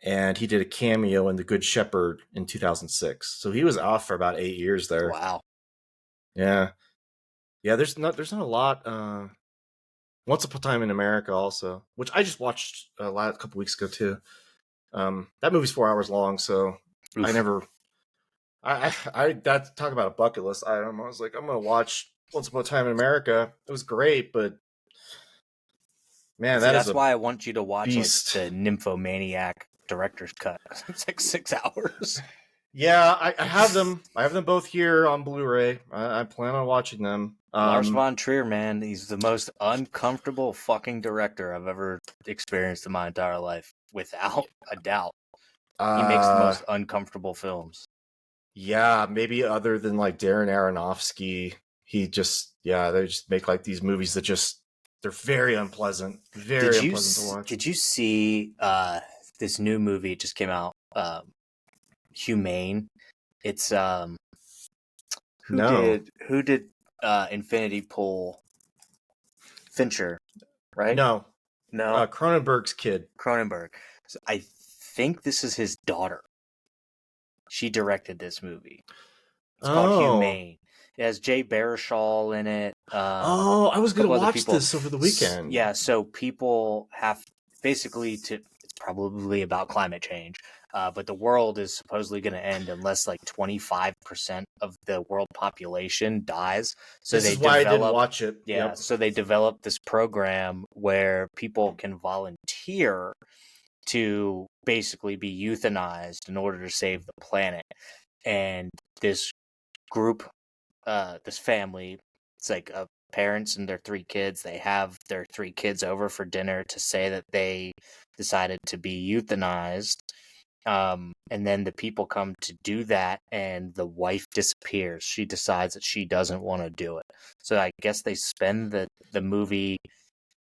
and he did a cameo in The Good Shepherd in 2006. So he was off for about 8 years there. Wow. Yeah. Yeah, there's not a lot. Once Upon a Time in America also, which I just watched a couple weeks ago too. That movie's 4 hours long, so Oof. That talk about a bucket list item. I was like, I'm gonna watch Once Upon a Time in America. It was great, but man, that's why I want you to watch like, beast. the Nymphomaniac director's cut. It's like 6 hours. Yeah, I have them. I have them both here on Blu-ray. I plan on watching them. Lars von Trier, man, he's the most uncomfortable fucking director I've ever experienced in my entire life, without a doubt. He makes the most uncomfortable films. Yeah, maybe other than like Darren Aronofsky, they just make like these movies that they're very unpleasant, unpleasant to watch. Did you see this new movie? It just came out, Humane. It's who did Infinity Pool? Fincher, right? No. Cronenberg's kid. Cronenberg. So I think this is his daughter. She directed this movie. It's called Humane. It has Jay Baruchel in it. I was going to watch this over the weekend. Yeah, so people have basically it's probably about climate change. But the world is supposedly going to end unless like 25% of the world population dies. So this is why I didn't watch it. Yeah, yep. So they developed this program where people can volunteer to basically be euthanized in order to save the planet. And this group, this family, it's like parents and their 3 kids. They have their 3 kids over for dinner to say that they decided to be euthanized. And then the people come to do that, and the wife disappears. She decides that she doesn't want to do it. So I guess they spend the movie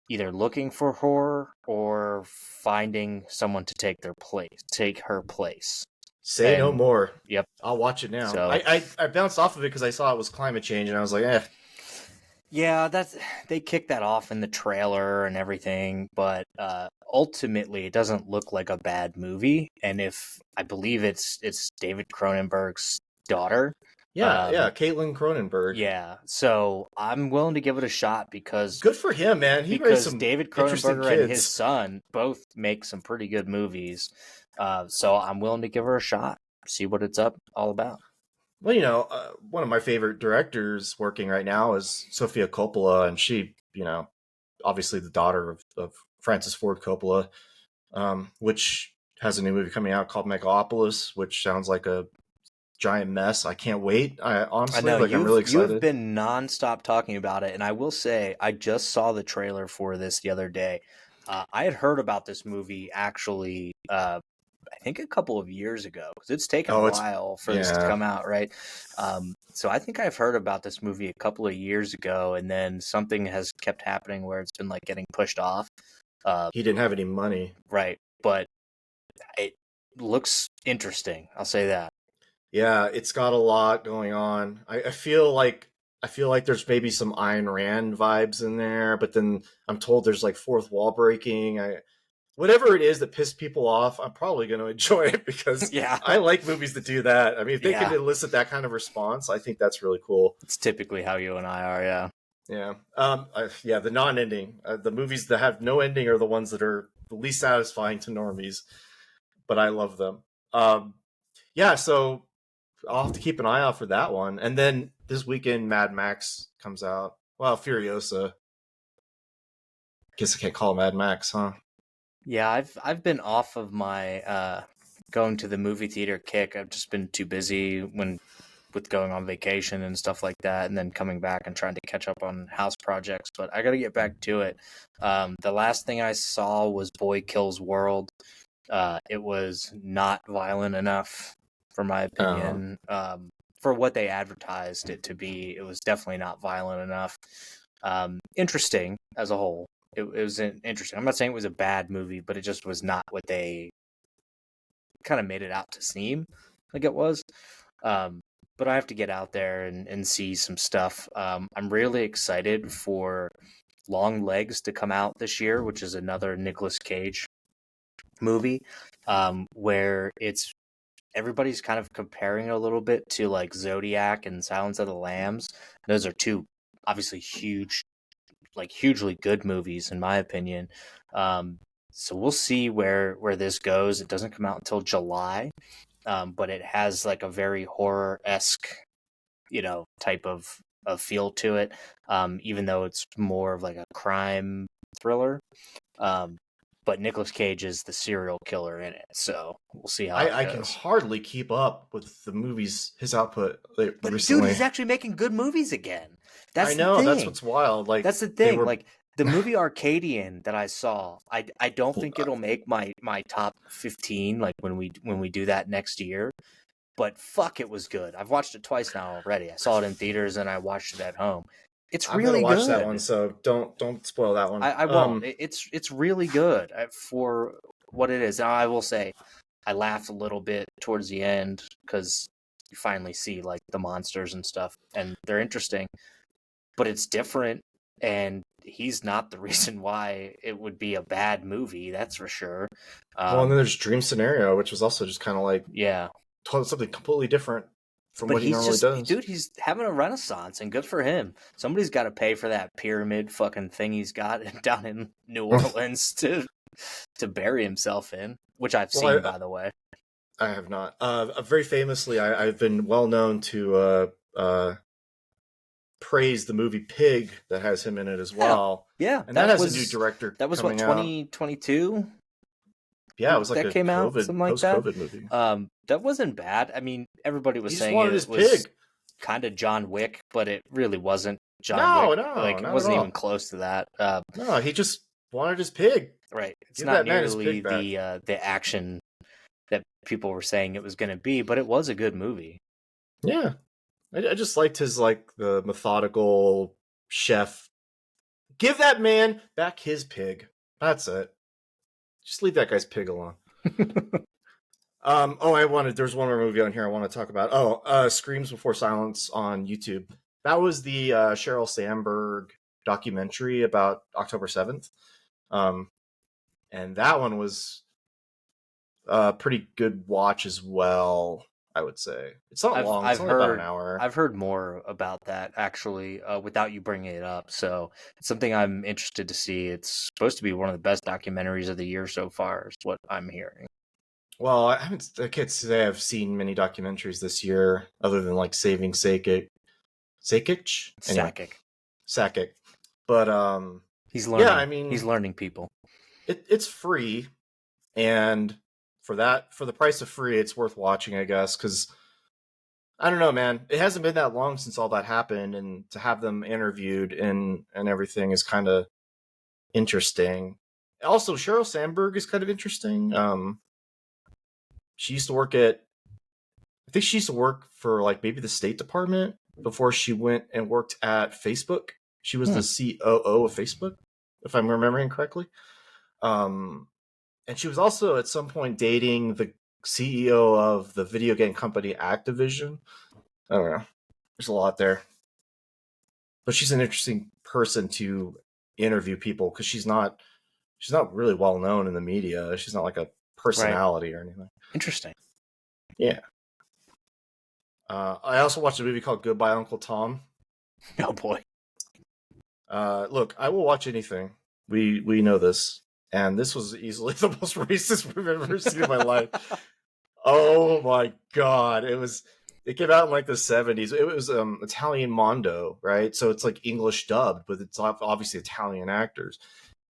either looking for her or finding someone to take her place. Say no more. Yep. I'll watch it now. So, I bounced off of it because I saw it was climate change, and I was like, eh. Yeah, they kicked that off in the trailer and everything, but ultimately it doesn't look like a bad movie. And I believe it's David Cronenberg's daughter. Yeah, Caitlin Cronenberg. Yeah, so I'm willing to give it a shot because good for him, man. Because David Cronenberg and his son both make some pretty good movies. So I'm willing to give her a shot, see what it's all about. Well, one of my favorite directors working right now is Sofia Coppola, and she, obviously the daughter of Francis Ford Coppola, which has a new movie coming out called Megalopolis, which sounds like a giant mess. I can't wait. Honestly, I'm really excited. You've been nonstop talking about it, and I will say I just saw the trailer for this the other day. I had heard about this movie actually I think a couple of years ago, because it's taken a Oh, it's while for this to yeah. come out, right? So I think I've heard about this movie a couple of years ago, and then something has kept happening where it's been like getting pushed off. He didn't have any money. Right, but it looks interesting. I'll say that. Yeah, it's got a lot going on. I feel like there's maybe some Ayn Rand vibes in there, but then I'm told there's like fourth wall breaking. Whatever it is that pissed people off, I'm probably going to enjoy it because Yeah, I like movies that do that. I mean, if they can yeah. elicit that kind of response, I think that's really cool. It's typically how you and I are. Yeah. Yeah. Yeah, the non-ending, the movies that have no ending are the ones that are the least satisfying to normies, but I love them. Yeah, so I'll have to keep an eye out for that one. And then this weekend, Mad Max comes out. Well, Furiosa. Guess I can't call it Mad Max, huh? Yeah, I've been off of my going to the movie theater kick. I've just been too busy with going on vacation and stuff like that, and then coming back and trying to catch up on house projects. But I got to get back to it. The last thing I saw was Boy Kills World. It was not violent enough, for my Uh, opinion. For what they advertised it to be, it was definitely not violent enough. Interesting as a whole. It was interesting. I'm not saying it was a bad movie, but it just was not what they kind of made it out to seem like it was. Um, but I have to get out there and see some stuff. I'm really excited for Long Legs to come out this year, which is another Nicolas Cage movie, where it's everybody's kind of comparing it a little bit to like Zodiac and Silence of the Lambs. Those are two obviously hugely good movies in my opinion. So we'll see where this goes. It doesn't come out until July, but it has like a very horror-esque, type of feel to it. Even though it's more of like a crime thriller. Um, but Nicolas Cage is the serial killer in it, so we'll see how it I can goes. hardly keep up with the movies, his output But dude, recently. he's actually making good movies again. I That's the know, that's thing. what's wild. Like, That's the they thing. were. Like the movie Arcadian that I saw, I don't think it'll make my top 15 like when we do that next year. But fuck, it was good. I've watched it twice now already. I saw it in theaters and I watched it at home. It's I'm gonna really watch that one, good. so don't spoil that one. I won't. It's really good for what it is. Now I will say, I laughed a little bit towards the end because you finally see like the monsters and stuff, and they're interesting. But it's different, and he's not the reason why it would be a bad movie. That's for sure. Well, and then there's Dream Scenario, which was also just kind of like Yeah, something completely different from but what he he's normally just, does. dude, he's having a renaissance, and good for him. Somebody's got to pay for that pyramid fucking thing he's got down in New Orleans to bury himself in, which I've seen, Well, by the way. I have not. Very famously, I've been well known to praise the movie Pig that has him in it as Yeah, well, yeah, and that has a new director what, coming out. 2022 Yeah, it was like that a came out, COVID something like that. post-COVID movie. That wasn't bad. I mean, everybody was He just saying wanted it his was pig. kind of John Wick, but it really wasn't John Wick. No, no, Like it not at wasn't even all. close to that. No, he just wanted his pig. Right. It's Give not that man his nearly pig back. the action that people were saying it was going to be, but it was a good movie. Yeah, I just liked his like the methodical chef. Give that man back his pig. That's it. Just leave that guy's pig alone. There's one more movie on here I want to talk about. Screams Before Silence on YouTube. That was the Sheryl Sandberg documentary about October 7th. And that one was a pretty good watch as well, I would say. It's not long, it's I've only about an heard hour. I've heard more about that actually, without you bringing it up. So it's something I'm interested to see. It's supposed to be one of the best documentaries of the year so far, is what I'm hearing. Well, I can't say I've seen many documentaries this year other than like Saving Sakic. Sakic? Anyway, Sakic. Sakic. But He's yeah, learning. I mean, He's learning people. it's free, and for the price of free, it's worth watching, I guess, because I don't know, man. It hasn't been that long since all that happened, and to have them interviewed and everything is kind of interesting. Also, Sheryl Sandberg is kind of interesting. She used to work at, I think she used to work for like maybe the State Department before she went and worked at Facebook. She was the COO of Facebook, if I'm remembering correctly. Um, and she was also at some point dating the CEO of the video game company Activision. I don't know. There's a lot there, but she's an interesting person to interview people because she's not really well known in the media. She's not like a personality or anything. Interesting. Yeah. I also watched a movie called Goodbye Uncle Tom. Oh boy. Look, I will watch anything. We know this, and this was easily the most racist movie I've ever seen in my life. Oh my god! It came out in like the 70s. It was Italian Mondo, right? So it's like English dubbed, but it's obviously Italian actors.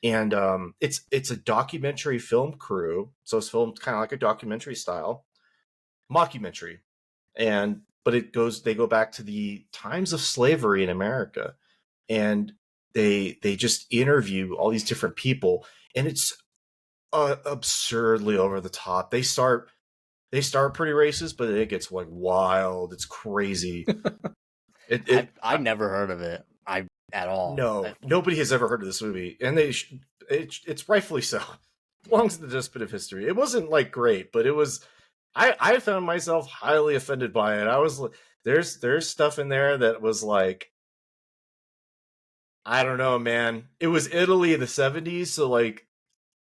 And it's a documentary film crew, so it's filmed kind of like a documentary style, mockumentary, but they go back to the times of slavery in America, and they just interview all these different people, and it's absurdly over the top. They start pretty racist, but it gets like wild. It's crazy. I never heard of it. At all. No, nobody has ever heard of this movie, and it's rightfully so. It belongs in the dustbin of history. It wasn't like great, but it was. I found myself highly offended by it. I was like, there's stuff in there that was like, I don't know, man. It was Italy in the 70s, so like,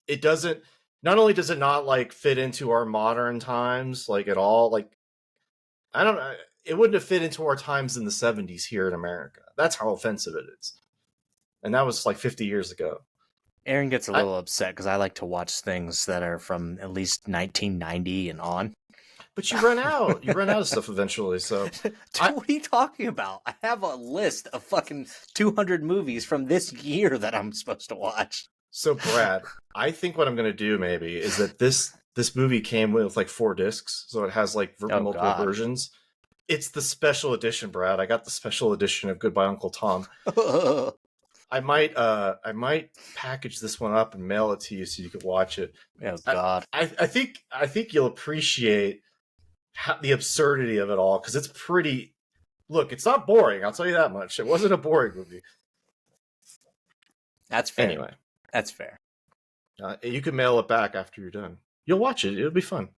it doesn't. Not only does it not like fit into our modern times like at all, like I don't know. It wouldn't have fit into our times in the 70s here in America. That's how offensive it is. And that was like 50 years ago. Aaron gets a little upset because I like to watch things that are from at least 1990 and on. But you run out. You run out of stuff eventually. So, Dude, what are you talking about? I have a list of fucking 200 movies from this year that I'm supposed to watch. So, Brad, I think what I'm going to do maybe is that this movie came with like 4 discs, so it has like multiple versions. It's the special edition, Brad. I got the special edition of Goodbye Uncle Tom. I might package this one up and mail it to you so you can watch it. Oh God! I think you'll appreciate the absurdity of it all because it's pretty. Look, it's not boring. I'll tell you that much. It wasn't a boring movie. That's fair. Anyway, that's fair. You can mail it back after you're done. You'll watch it. It'll be fun.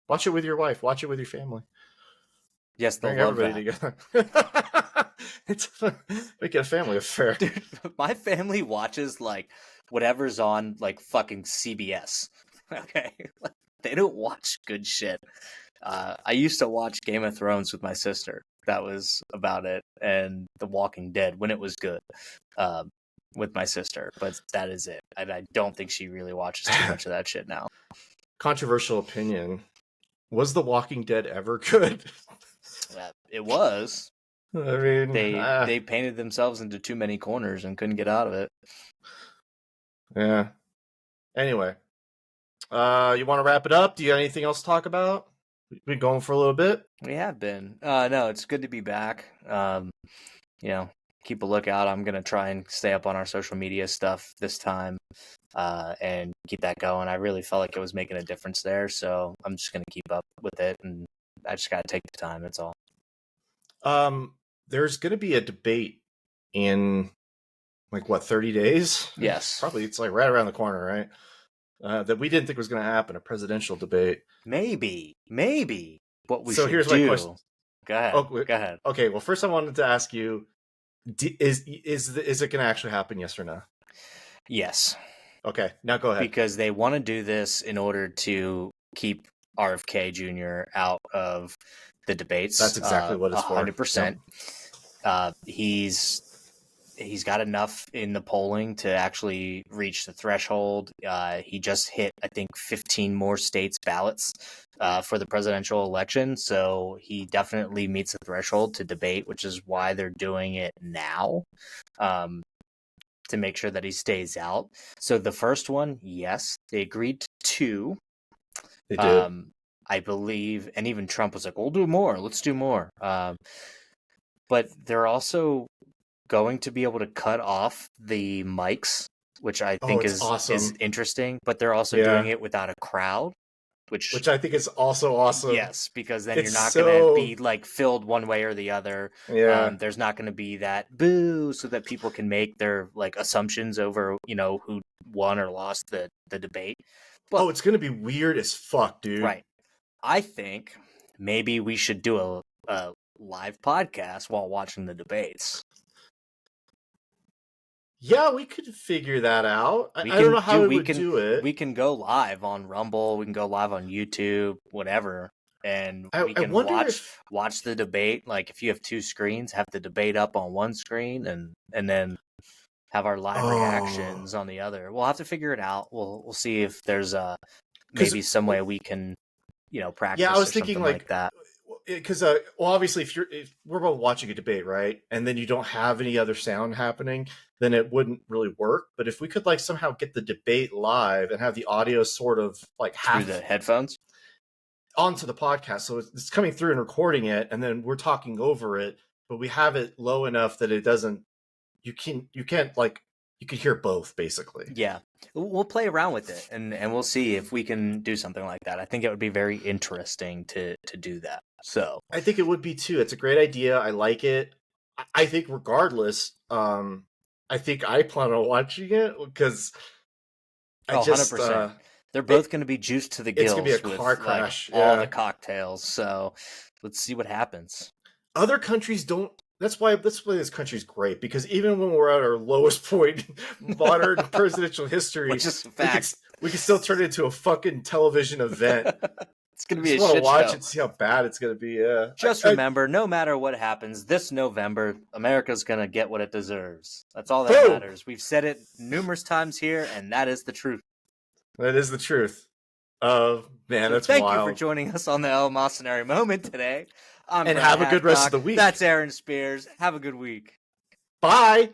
Watch it with your wife. Watch it with your family. Yes, they'll bring love everybody that. Together. Make it a family affair. Dude, my family watches like whatever's on like fucking CBS. Okay, they don't watch good shit. I used to watch Game of Thrones with my sister. That was about it, and The Walking Dead when it was good. With my sister, but that is it. I don't think she really watches too much of that shit now. Controversial opinion. Was The Walking Dead ever good? It was. I mean, they painted themselves into too many corners and couldn't get out of it. Yeah. Anyway, you want to wrap it up? Do you have anything else to talk about? We've been going for a little bit. We have been. No, it's good to be back. Keep a lookout. I'm going to try and stay up on our social media stuff this time and keep that going. I really felt like it was making a difference there, so I'm just going to keep up with it, and I just got to take the time, that's all. There's going to be a debate in, 30 days? Yes. Probably. It's like right around the corner, right? That we didn't think was going to happen, a presidential debate. Maybe. What we so should here's do. my question. Go ahead. Go ahead. Okay, well, first I wanted to ask you, is it going to actually happen, yes or no? Yes. Okay, now go ahead. Because they want to do this in order to keep RFK Jr. out of the debates. That's exactly what it's 100%. Yep. He's got enough in the polling to actually reach the threshold. He just hit, I think, 15 more states' ballots for the presidential election. So he definitely meets the threshold to debate, which is why they're doing it now, to make sure that he stays out. So the first one, yes, they agreed to. They did. I believe, and even Trump was like, we'll do more. Let's do more. But they're also going to be able to cut off the mics, which I think is awesome. is interesting, but they're also doing it without a crowd. which I think is also awesome. yes, because then It's you're not so... going to be like filled one way or the other. Yeah. There's not going to be that boo, so that people can make their like assumptions over, you know, who won or lost the debate. But it's going to be weird as fuck, dude. right. I think maybe we should do a live podcast while watching the debates. Yeah, we could figure that out. I don't know how we would do it. We can go live on Rumble. We can go live on YouTube, whatever, and we can watch the debate. Like if you have two screens, have the debate up on one screen, and then have our live reactions on the other. We'll have to figure it out. We'll see if there's maybe some way we can, you know, practice. Yeah, I was thinking like that. Because obviously if we're both watching a debate, right, and then you don't have any other sound happening, then it wouldn't really work. But if we could like somehow get the debate live and have the audio sort of like through the headphones onto the podcast, so it's coming through and recording it, and then we're talking over it, but we have it low enough that it doesn't. You can't like you can hear both basically. Yeah, we'll play around with it and we'll see if we can do something like that. I think it would be very interesting to do that. So I think it would be too. It's a great idea. I like it. I think regardless, I think I plan on watching it because 100%. They're both going to be juiced to the gills. It's going to be a car crash. Like, all the cocktails. So let's see what happens. Other countries don't. That's why this country's great, because even when we're at our lowest point in modern presidential history, which is a fact, we can still turn it into a fucking television event. It's going to be a shit show. I want to watch it, see how bad it's going to be. Yeah. Just remember, no matter what happens this November, America's going to get what it deserves. That's all that matters. We've said it numerous times here, and that is the truth. That is the truth. Man, that's thank wild. You for joining us on the El Mercenary Moment today. And have a good rest of the week. That's Aaron Spears. Have a good week. Bye.